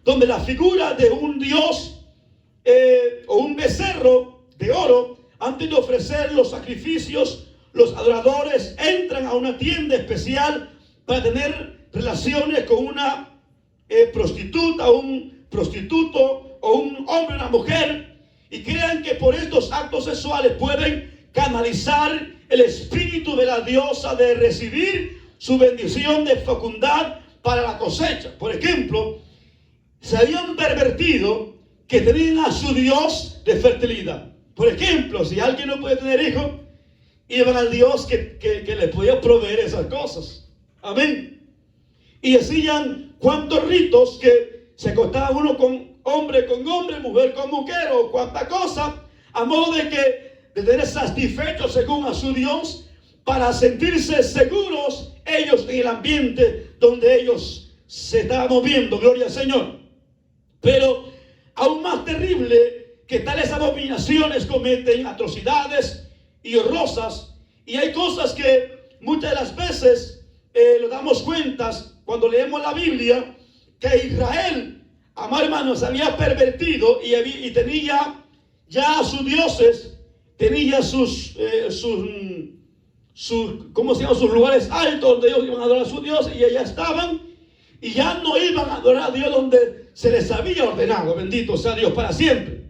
donde la figura de un dios o un becerro de oro, antes de ofrecer los sacrificios, los adoradores entran a una tienda especial para tener relaciones con una prostituta, un prostituto, o un hombre, una mujer, y crean que por estos actos sexuales pueden canalizar el espíritu de la diosa, de recibir su bendición de fecundidad para la cosecha. Por ejemplo, se habían pervertido que tenían a su Dios de fertilidad. Por ejemplo, si alguien no puede tener hijos, iban al Dios que les podía proveer esas cosas. Amén. Y hacían cuantos ritos que se acostaba uno con hombre, mujer con mujer, o cuanta cosa, a modo de tener satisfechos según a su Dios, para sentirse seguros ellos en el ambiente donde ellos se estaban moviendo. Gloria al Señor. Pero aún más terrible que tales abominaciones cometen atrocidades y horrorosas, y hay cosas que muchas de las veces nos damos cuenta cuando leemos la Biblia, que Israel, amados hermanos, había pervertido y tenía ya a sus dioses, tenía sus ¿cómo se llama? Sus lugares altos donde ellos iban a adorar a su Dios, y allá estaban, y ya no iban a adorar a Dios donde se les había ordenado. Bendito sea Dios para siempre.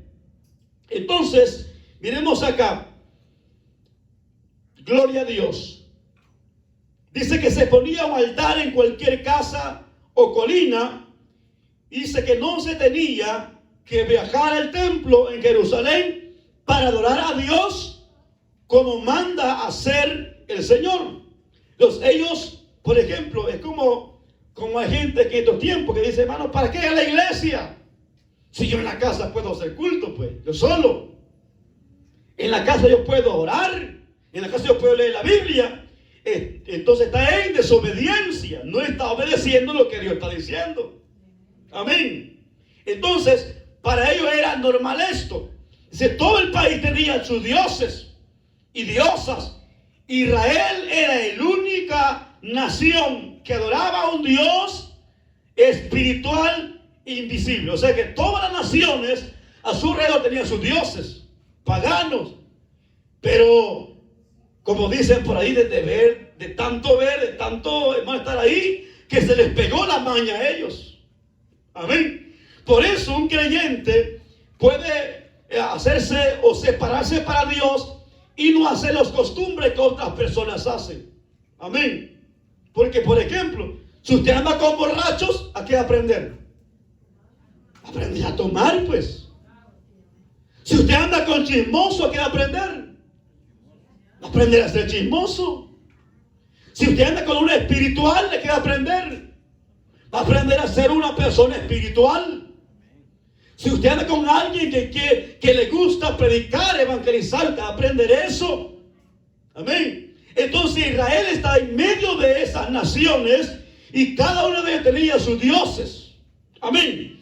Entonces, miremos acá, gloria a Dios. Dice que se ponía un altar en cualquier casa o colina. Dice que no se tenía que viajar al templo en Jerusalén para adorar a Dios como manda hacer el Señor. Ellos, por ejemplo, es como hay gente que en estos tiempos que dice, hermano, ¿para qué ir a la iglesia? Si yo en la casa puedo hacer culto, pues, yo solo. En la casa yo puedo orar, en la casa yo puedo leer la Biblia. Entonces está en desobediencia, no está obedeciendo lo que Dios está diciendo. Amén. Entonces, para ellos era normal esto. Dice, todo el país tenía sus dioses y diosas. Israel era la única nación que adoraba a un Dios espiritual e invisible. O sea que todas las naciones a su alrededor tenían sus dioses paganos. Pero, como dicen por ahí, de tanto hermano, estar ahí, que se les pegó la maña a ellos. Amén. Por eso un creyente puede hacerse o separarse para Dios y no hacer las costumbres que otras personas hacen. Amén. Porque, por ejemplo, si usted anda con borrachos, ¿a qué aprender? Aprender a tomar, pues. Si usted anda con chismoso, ¿a qué aprender? Aprender a ser chismoso. Si usted anda con un espiritual, ¿de qué va a aprender? Va a aprender a ser una persona espiritual. Si usted anda con alguien que le gusta predicar, evangelizar, va a aprender eso. Amén. Entonces Israel está en medio de esas naciones y cada una de ellas tenía sus dioses. Amén.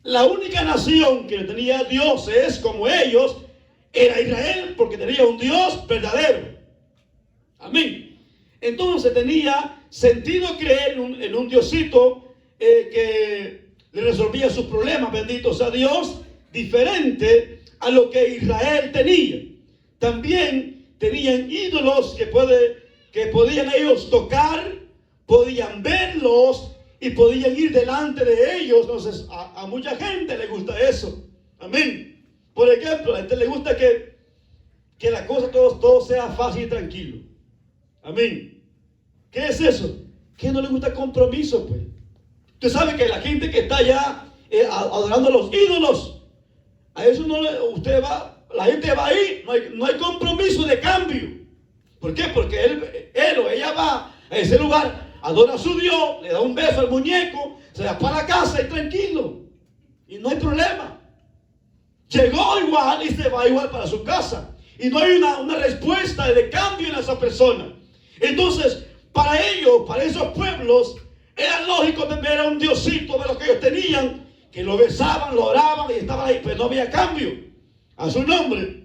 La única nación que tenía dioses como ellos era Israel, porque tenía un Dios verdadero. Amén. Entonces tenía sentido creer en un Diosito que le resolvía sus problemas, bendito sea Dios, diferente a lo que Israel tenía. También tenían ídolos que podían ellos tocar, podían verlos y podían ir delante de ellos. Entonces a mucha gente le gusta eso. Amén. Por ejemplo, a gente le gusta que la cosa todo sea fácil y tranquilo. Amén. ¿Qué es eso? Que no le gusta compromiso, pues. Usted sabe que la gente que está allá adorando a los ídolos, a eso la gente va ahí, no hay compromiso de cambio. ¿Por qué? Porque él o ella va a ese lugar, adora a su Dios, le da un beso al muñeco, se va para la casa y tranquilo. Y no hay problema. Llegó igual y se va igual para su casa. Y no hay una respuesta de cambio en esa persona. Entonces, para ellos, para esos pueblos, era lógico ver a un diosito de lo que ellos tenían, que lo besaban, lo oraban y estaban ahí, pero no había cambio a su nombre.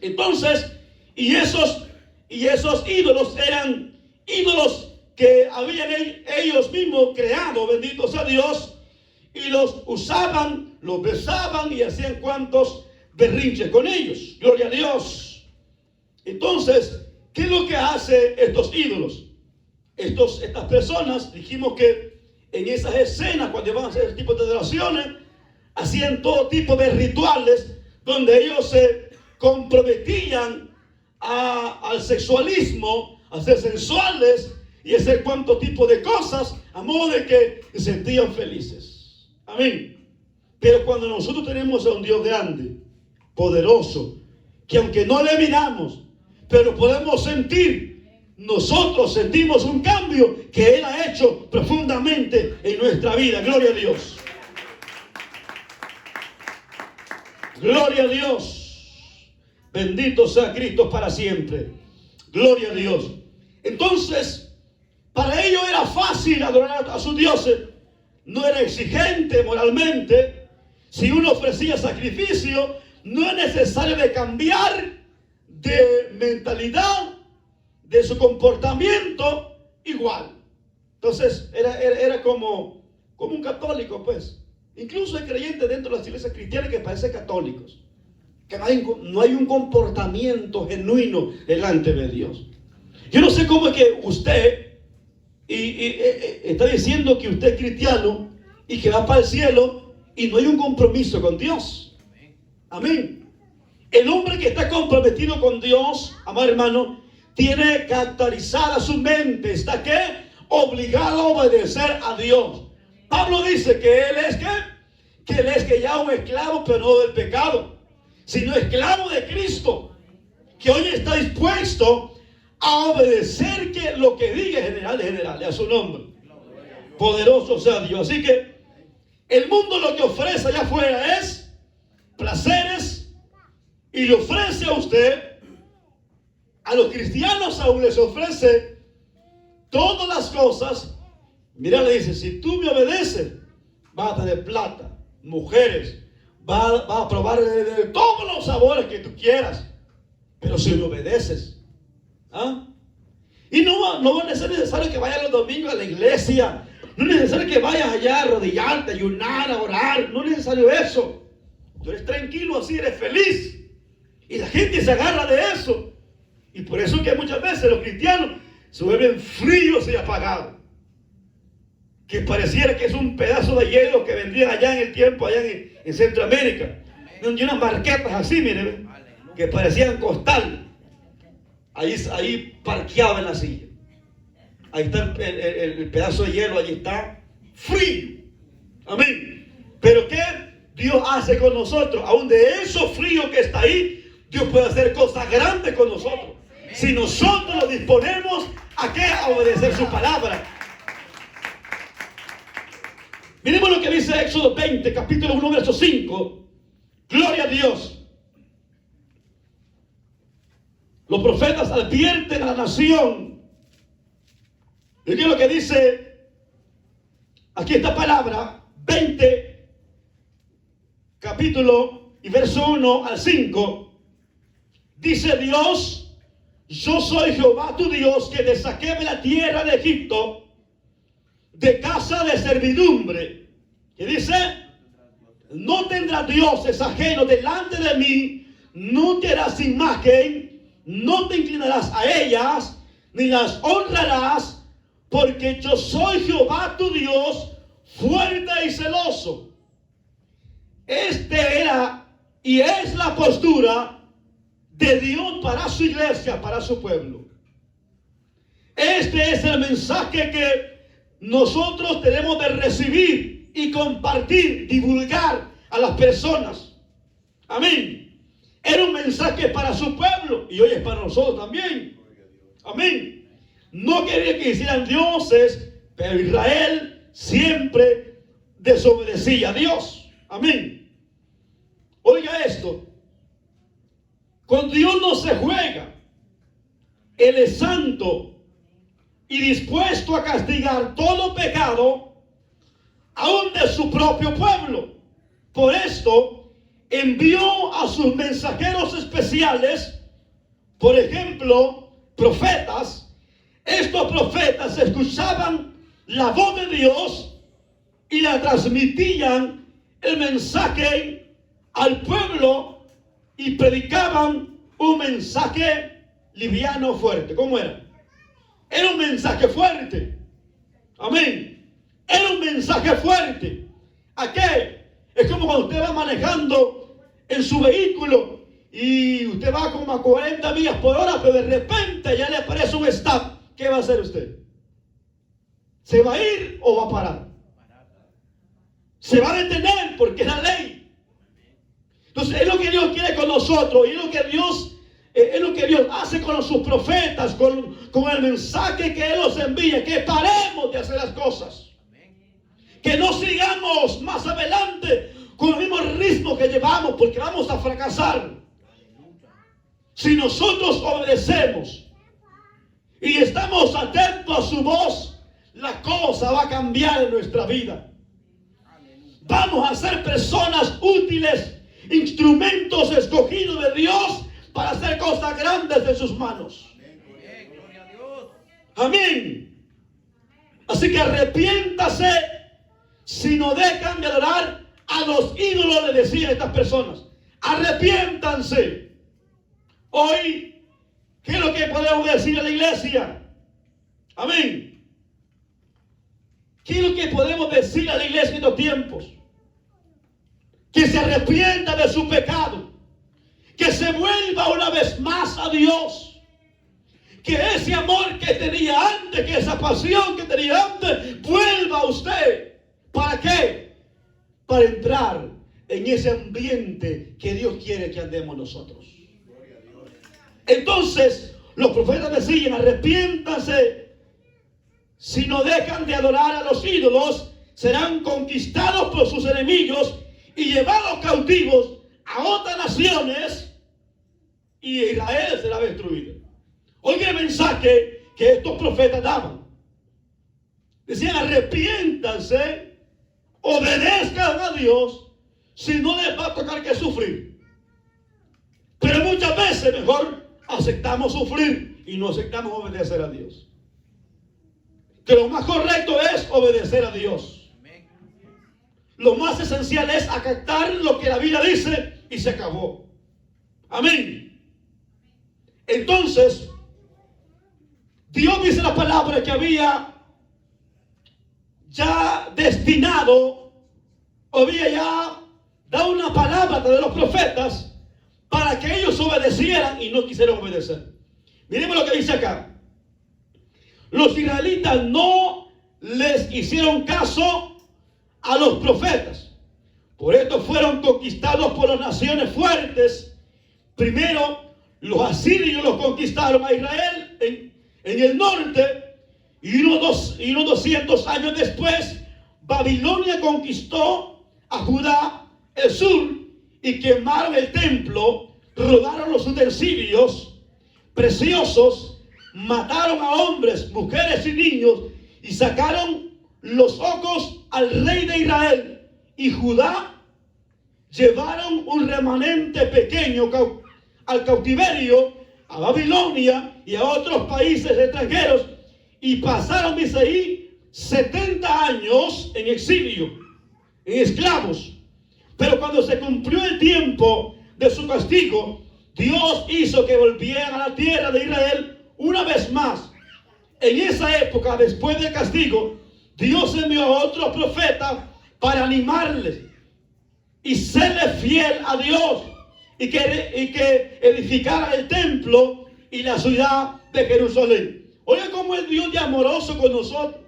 Entonces, y esos ídolos eran ídolos que habían ellos mismos creado, bendito sea Dios, y los usaban, los besaban y hacían cuantos berrinches con ellos. Gloria a Dios. Entonces, ¿qué es lo que hacen estos ídolos? Estas personas, dijimos que en esas escenas, cuando iban a hacer ese tipo de adoraciones, hacían todo tipo de rituales donde ellos se comprometían al sexualismo, a ser sensuales y hacer cuanto tipo de cosas a modo de que se sentían felices. Amén. Pero cuando nosotros tenemos a un Dios grande, poderoso, que aunque no le miramos, pero podemos sentir, nosotros sentimos un cambio que Él ha hecho profundamente en nuestra vida. Gloria a Dios. Gloria a Dios. Bendito sea Cristo para siempre. Gloria a Dios. Entonces, para ellos era fácil adorar a sus dioses. No era exigente moralmente. Si uno ofrecía sacrificio, no es necesario de cambiar de mentalidad, de su comportamiento igual. Entonces era como un católico, pues. Incluso hay creyentes dentro de las iglesias cristianas que parecen católicos, que no hay un comportamiento genuino delante de Dios. Yo no sé cómo es que usted está diciendo que usted es cristiano y que va para el cielo y no hay un compromiso con Dios. Amén. El hombre que está comprometido con Dios, amado hermano, tiene caracterizada su mente, está ¿qué? Obligado a obedecer a Dios. Pablo dice que él es ¿qué? Que él es que ya un esclavo, pero no del pecado, sino esclavo de Cristo, que hoy está dispuesto a obedecer que lo que diga general de generales, a su nombre. Poderoso sea Dios. Así que el mundo lo que ofrece allá afuera es placeres, y le ofrece a usted, a los cristianos aún les ofrece todas las cosas. Mira, le dice, si tú me obedeces, vas a tener plata, mujeres, vas a probar de todos los sabores que tú quieras. Pero si me obedeces, ¿ah? Y no va a ser necesario que vayas los domingos a la iglesia. No es necesario que vayas allá a arrodillarte, ayunar, a orar. No es necesario eso. Tú eres tranquilo así, eres feliz. Y la gente se agarra de eso. Y por eso que muchas veces los cristianos se vuelven fríos y apagados. Que pareciera que es un pedazo de hielo que vendrían allá en el tiempo, allá en Centroamérica. Y unas marquetas así, miren, que parecían costal. Ahí parqueado en la silla. Ahí está el pedazo de hielo, allí está frío. Amén. Pero ¿qué Dios hace con nosotros? Aún de eso frío que está ahí, Dios puede hacer cosas grandes con nosotros. Si nosotros nos disponemos a ¿qué? A obedecer su palabra. Miremos lo que dice Éxodo 20, capítulo 1, verso 5. Gloria a Dios. Los profetas advierten a la nación. ¿Y qué es lo que dice aquí esta palabra? 20, capítulo y verso 1 al 5. Dice Dios: yo soy Jehová tu Dios, que te saqué de la tierra de Egipto, de casa de servidumbre. Que dice: no tendrás dioses ajenos delante de mí, no te harás imagen, no te inclinarás a ellas, ni las honrarás, porque yo soy Jehová tu Dios, fuerte y celoso. Este era y es la postura de Dios para su iglesia, para su pueblo. Este es el mensaje que nosotros tenemos de recibir y compartir, divulgar a las personas. Amén. Era un mensaje para su pueblo y hoy es para nosotros también. Amén. No quería que hicieran dioses, pero Israel siempre desobedecía a Dios. Amén. Oiga esto. Con Dios no se juega. Él es santo y dispuesto a castigar todo pecado, aún de su propio pueblo. Por esto envió a sus mensajeros especiales, por ejemplo, profetas. Estos profetas escuchaban la voz de Dios y la transmitían el mensaje al pueblo y predicaban un mensaje liviano, fuerte. ¿Cómo era? Era un mensaje fuerte. Amén. Era un mensaje fuerte. ¿A qué? Es como cuando usted va manejando en su vehículo y usted va como a 40 millas por hora, pero de repente ya le aparece un stop. ¿Qué va a hacer usted? ¿Se va a ir o va a parar? Se va a detener porque es la ley. Entonces es lo que Dios quiere con nosotros y es lo que Dios hace con sus profetas, con el mensaje que Él nos envía, que paremos de hacer las cosas. Que no sigamos más adelante con el mismo ritmo que llevamos, porque vamos a fracasar. Si nosotros obedecemos y estamos atentos a su voz, la cosa va a cambiar en nuestra vida. Vamos a ser personas útiles, instrumentos escogidos de Dios para hacer cosas grandes de sus manos. Amén. Así que arrepiéntase si no dejan de adorar a los ídolos, le decían estas personas. Arrepiéntanse. Hoy, ¿qué es lo que podemos decir a la iglesia? Amén. ¿Qué es lo que podemos decir a la iglesia en estos tiempos? Que se arrepienta de su pecado. Que se vuelva una vez más a Dios. Que ese amor que tenía antes, que esa pasión que tenía antes, vuelva a usted. ¿Para qué? Para entrar en ese ambiente que Dios quiere que andemos nosotros. Entonces, los profetas decían, arrepiéntanse. Si no dejan de adorar a los ídolos, serán conquistados por sus enemigos y llevados cautivos a otras naciones y Israel será destruido. Oiga el mensaje que estos profetas daban. Decían, arrepiéntanse, obedezcan a Dios, si no les va a tocar que sufrir. Pero muchas veces mejor aceptamos sufrir y no aceptamos obedecer a Dios. Que lo más correcto es obedecer a Dios. Lo más esencial es acatar lo que la Biblia dice y se acabó. Amén. Entonces, Dios dice la palabra que había ya destinado, había ya dado una palabra de los profetas para que ellos obedecieran y no quisieron obedecer. Miremos lo que dice acá. Los israelitas no les hicieron caso a los profetas. Por esto fueron conquistados por las naciones fuertes. Primero, los asirios los conquistaron a Israel en el norte. Y unos 200 años después, Babilonia conquistó a Judá, el sur, y quemaron el templo, robaron los utensilios preciosos, mataron a hombres, mujeres y niños, y sacaron los ojos al rey de Israel. Y Judá llevaron un remanente pequeño al cautiverio, a Babilonia y a otros países extranjeros, y pasaron, dice ahí, 70 años en exilio, en esclavos. Pero cuando se cumplió el tiempo de su castigo, Dios hizo que volvieran a la tierra de Israel una vez más. En esa época, después del castigo, Dios envió a otro profeta para animarles y serle fiel a Dios y que edificara el templo y la ciudad de Jerusalén. Oiga cómo es Dios de amoroso con nosotros.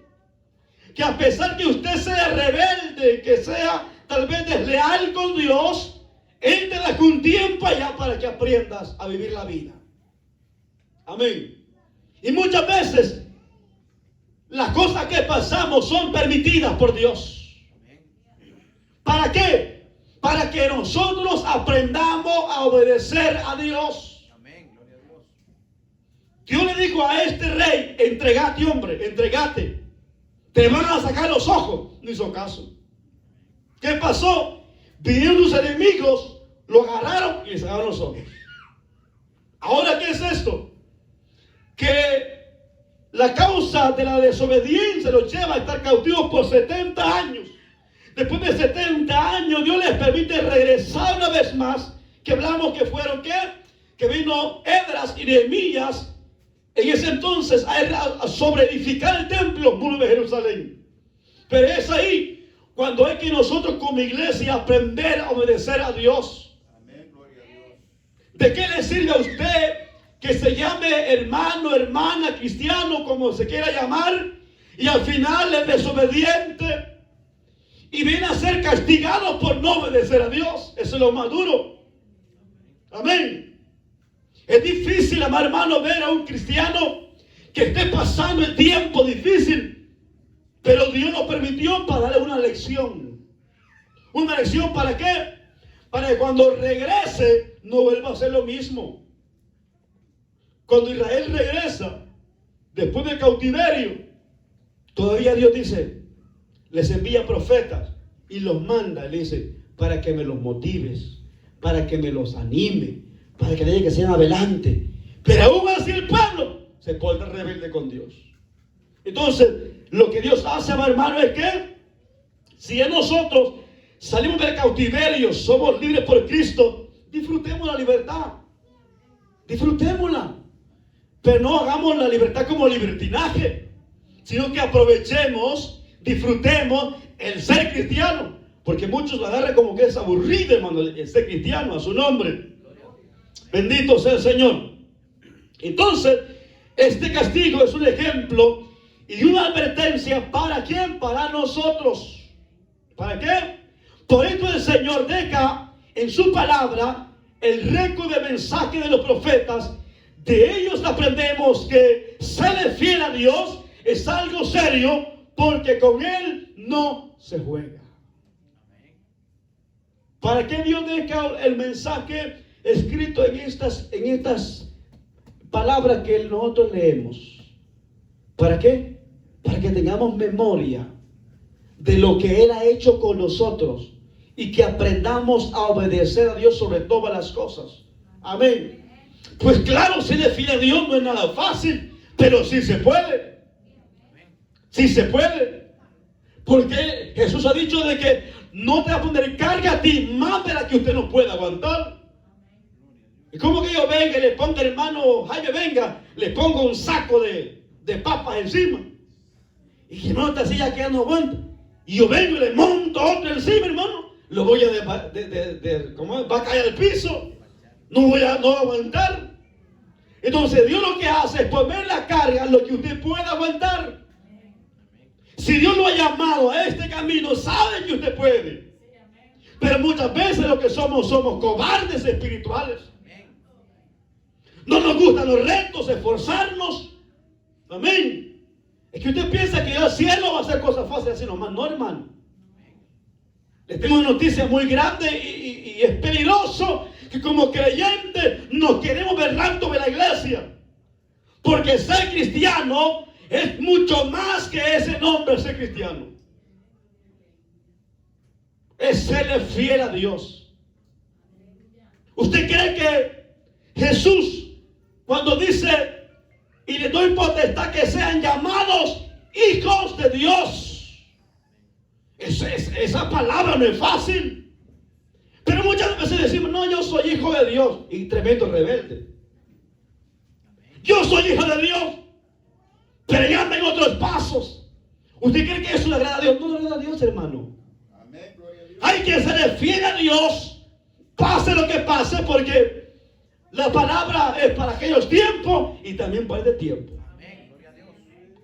Que a pesar que usted sea rebelde, que sea tal vez desleal con Dios, Él te da un tiempo allá para que aprendas a vivir la vida. Amén. Y muchas veces las cosas que pasamos son permitidas por Dios. ¿Para qué? Para que nosotros aprendamos a obedecer a Dios. Dios le dijo a este rey, entregate, hombre, entregate. Te van a sacar los ojos. No hizo caso. ¿Qué pasó? Vinieron sus enemigos, lo agarraron y le sacaron los ojos. Ahora, ¿qué es esto? Que la causa de la desobediencia los lleva a estar cautivos por 70 años. Después de 70 años, Dios les permite regresar una vez más. Que hablamos que fueron, ¿qué? Que vino Esdras y Nehemías en ese entonces a sobreedificar el templo, muro de Jerusalén. Pero es ahí cuando hay que nosotros como iglesia aprender a obedecer a Dios. Amén, gloria a Dios. ¿De qué le sirve a usted que se llame hermano, hermana, cristiano, como se quiera llamar, y al final es desobediente y viene a ser castigado por no obedecer a Dios. Eso es lo más duro. Amén. Es difícil, amado hermano, ver a un cristiano que esté pasando el tiempo difícil, pero Dios lo permitió para darle una lección. ¿Una lección para qué? Para que cuando regrese no vuelva a hacer lo mismo. Cuando Israel regresa después del cautiverio, todavía Dios dice, les envía profetas y los manda, le dice, para que me los motives, para que me los anime, para que le diga que sean adelante. Pero aún así el pueblo se porta rebelde con Dios. Entonces, lo que Dios hace, hermano, es que si en nosotros salimos del cautiverio, somos libres por Cristo, disfrutemos la libertad. Disfrutémosla. Pero no hagamos la libertad como libertinaje, sino que aprovechemos, disfrutemos el ser cristiano. Porque muchos lo agarran como que es aburrido, hermano, el ser cristiano, a su nombre. Bendito sea el Señor. Entonces, este castigo es un ejemplo y una advertencia. ¿Para quién? Para nosotros. ¿Para qué? Por esto el Señor deja en su palabra el récord de mensaje de los profetas. De ellos aprendemos que serle fiel a Dios es algo serio, porque con Él no se juega. ¿Para qué Dios deja el mensaje escrito en estas palabras que nosotros leemos? ¿Para qué? Para que tengamos memoria de lo que Él ha hecho con nosotros y que aprendamos a obedecer a Dios sobre todas las cosas. Amén. Pues claro, serle fiel a Dios no es nada fácil, pero sí se puede. Sí se puede. Porque Jesús ha dicho de que no te va a poner carga a ti más de la que usted no pueda aguantar. ¿Y cómo que yo venga y le ponga, hermano Jaime, venga, le pongo un saco de papas encima? Y que no, esta silla que ya no aguanta. Y yo vengo y le monto otro encima, hermano. Lo voy a ¿cómo es? Va a caer al piso. No voy a aguantar. Entonces Dios lo que hace es poner la carga lo que usted pueda aguantar. Si Dios lo ha llamado a este camino, sabe que usted puede. Pero muchas veces lo que somos cobardes espirituales. No nos gustan los retos, esforzarnos. Amén. Es que usted piensa que el cielo va a hacer cosas fáciles así nomás. No, hermano. Les tengo una noticia muy grande y es peligroso que como creyentes nos queremos ver hartos de la iglesia. Porque ser cristiano es mucho más que ese nombre, ser cristiano. Es serle fiel a Dios. ¿Usted cree que Jesús, cuando dice, y le doy potestad que sean llamados hijos de Dios? Esa palabra no es fácil. Pero muchas veces decimos, no, yo soy hijo de Dios. Y tremendo rebelde. Yo soy hijo de Dios, pero ya anda en otros pasos. ¿Usted cree que eso le agrada a Dios? No le agrada a Dios, hermano. Amén, gloria a Dios. Hay que ser fiel a Dios, pase lo que pase, porque la palabra es para aquellos tiempos y también para este tiempo. Amén, gloria a Dios.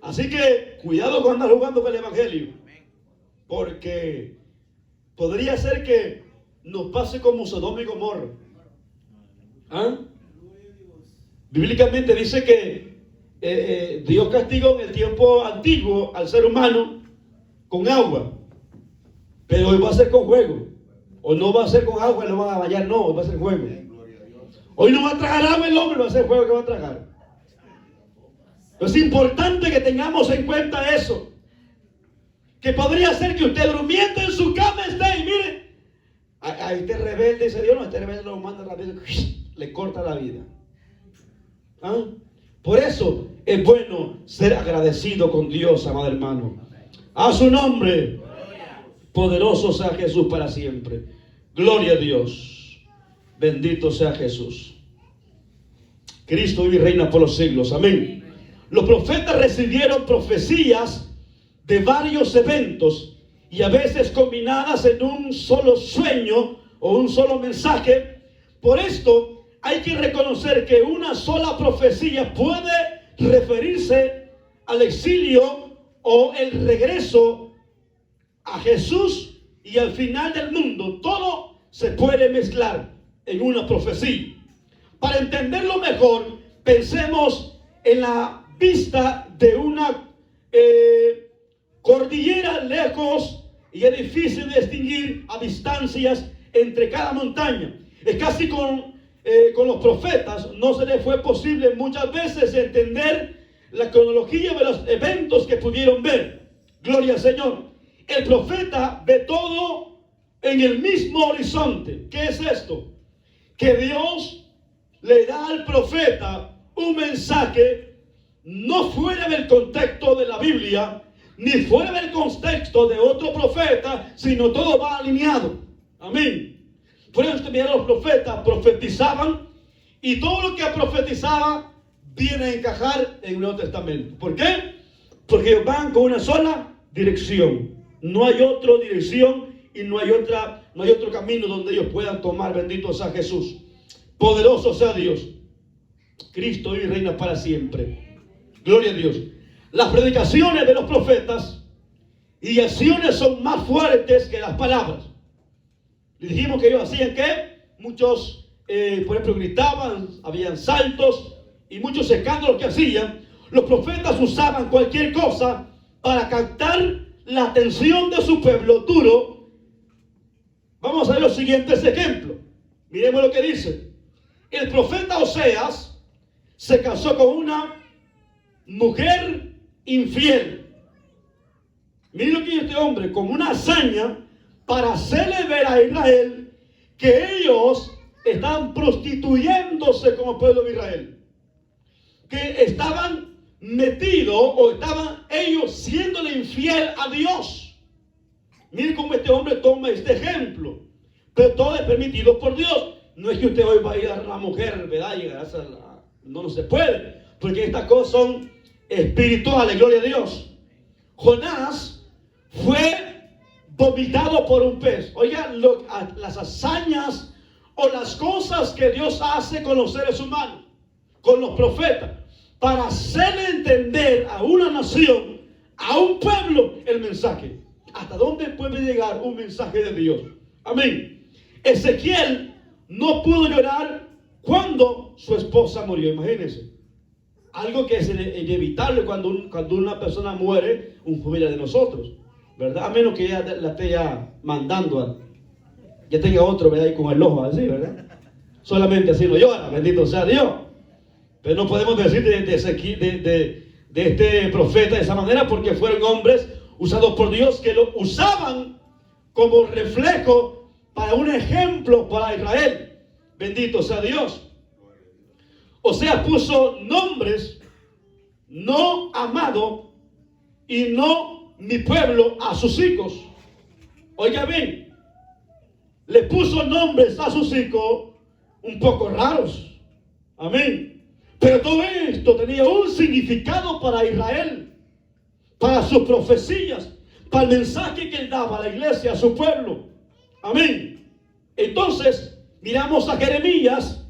Así que cuidado con andar jugando con el evangelio, porque podría ser que nos pase como Sodoma y Gomorra. ¿Ah? Bíblicamente dice que Dios castigó en el tiempo antiguo al ser humano con agua, pero hoy va a ser con fuego. O no va a ser con agua y lo van a bañar, no, hoy va a ser fuego. Hoy no va a tragar agua el hombre, va a ser fuego que va a tragar. Es importante que tengamos en cuenta eso. Que podría ser que usted durmiendo en su cama esté y mire, a este rebelde dice Dios, no, este rebelde lo manda rápido, le corta la vida. ¿Ah? Por eso es bueno ser agradecido con Dios, amado hermano. A su nombre, poderoso sea Jesús para siempre. Gloria a Dios. Bendito sea Jesús. Cristo vive y reina por los siglos. Amén. Los profetas recibieron profecías de varios eventos y a veces combinadas en un solo sueño o un solo mensaje. Por esto hay que reconocer que una sola profecía puede referirse al exilio o el regreso a Jesús y al final del mundo. Todo se puede mezclar en una profecía. Para entenderlo mejor, pensemos en la vista de una cordillera lejos, y es difícil distinguir a distancias entre cada montaña. Es casi con los profetas no se les fue posible muchas veces entender la cronología de los eventos que pudieron ver. Gloria al Señor. El profeta ve todo en el mismo horizonte. ¿Qué es esto? Que Dios le da al profeta un mensaje no fuera del contexto de la Biblia, ni fuera del contexto de otro profeta, sino todo va alineado. Amén. Por eso los profetas profetizaban, y todo lo que profetizaba viene a encajar en el Nuevo Testamento. ¿Por qué? Porque ellos van con una sola dirección. No hay otra dirección y no hay otro camino donde ellos puedan tomar. Bendito sea Jesús. Poderoso sea Dios. Cristo vive y reina para siempre. Gloria a Dios. Las predicaciones de los profetas y acciones son más fuertes que las palabras. Le dijimos que ellos hacían ¿qué? Muchos, por ejemplo, gritaban, habían saltos y muchos escándalos que hacían. Los profetas usaban cualquier cosa para captar la atención de su pueblo duro. Vamos a ver los siguientes ejemplos. Miremos lo que dice. El profeta Oseas se casó con una mujer infiel. Miren lo que dice este hombre, como una hazaña para hacerle ver a Israel que ellos están prostituyéndose como pueblo de Israel, que estaban metidos o estaban ellos siéndole infiel a Dios. Miren cómo este hombre toma este ejemplo, pero todo es permitido por Dios. No es que usted hoy va a ir a la mujer, ¿verdad? No se puede, porque estas cosas son espirituales, gloria a Dios. Jonás fue vomitado por un pez. Oigan, las hazañas o las cosas que Dios hace con los seres humanos, con los profetas, para hacerle entender a una nación, a un pueblo, el mensaje. ¿Hasta dónde puede llegar un mensaje de Dios? Amén. Ezequiel no pudo llorar cuando su esposa murió. Imagínense. Algo que es inevitable cuando una persona muere, un familiar de nosotros, ¿verdad? A menos que ella la esté ya mandando, ya tenga otro, ¿verdad? Ahí con el ojo así, ¿verdad? Solamente así no llora, bendito sea Dios. Pero no podemos decir de este profeta de esa manera, porque fueron hombres usados por Dios que lo usaban como reflejo para un ejemplo para Israel. Bendito sea Dios. O sea, puso nombres, no amado y no mi pueblo, a sus hijos. Oiga bien, le puso nombres a sus hijos un poco raros. Amén. Pero todo esto tenía un significado para Israel, para sus profecías, para el mensaje que él daba a la iglesia, a su pueblo. Amén. Entonces, miramos a Jeremías,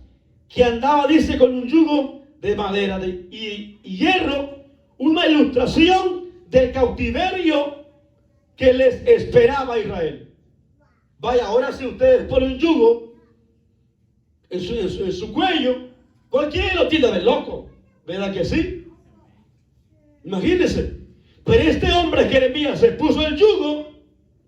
que andaba, dice, con un yugo de madera y hierro, una ilustración del cautiverio que les esperaba a Israel. Vaya, ahora si ustedes ponen un yugo en su cuello, cualquiera lo tiene de loco, ¿verdad que sí? Imagínense. Pero este hombre, Jeremías, se puso el yugo,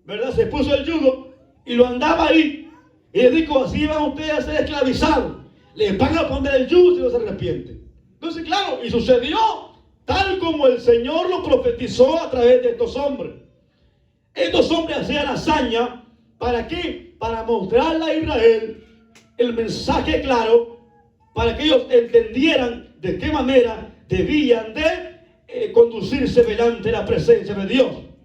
¿verdad? Se puso el yugo y lo andaba ahí. Y le dijo, así van ustedes a ser esclavizados. Les van a poner el yugo si no se arrepienten. Entonces, claro, y sucedió tal como el Señor lo profetizó a través de estos hombres. Estos hombres hacían hazaña, ¿para qué? Para mostrarle a Israel el mensaje claro, para que ellos entendieran de qué manera debían de conducirse delante de la presencia de Dios.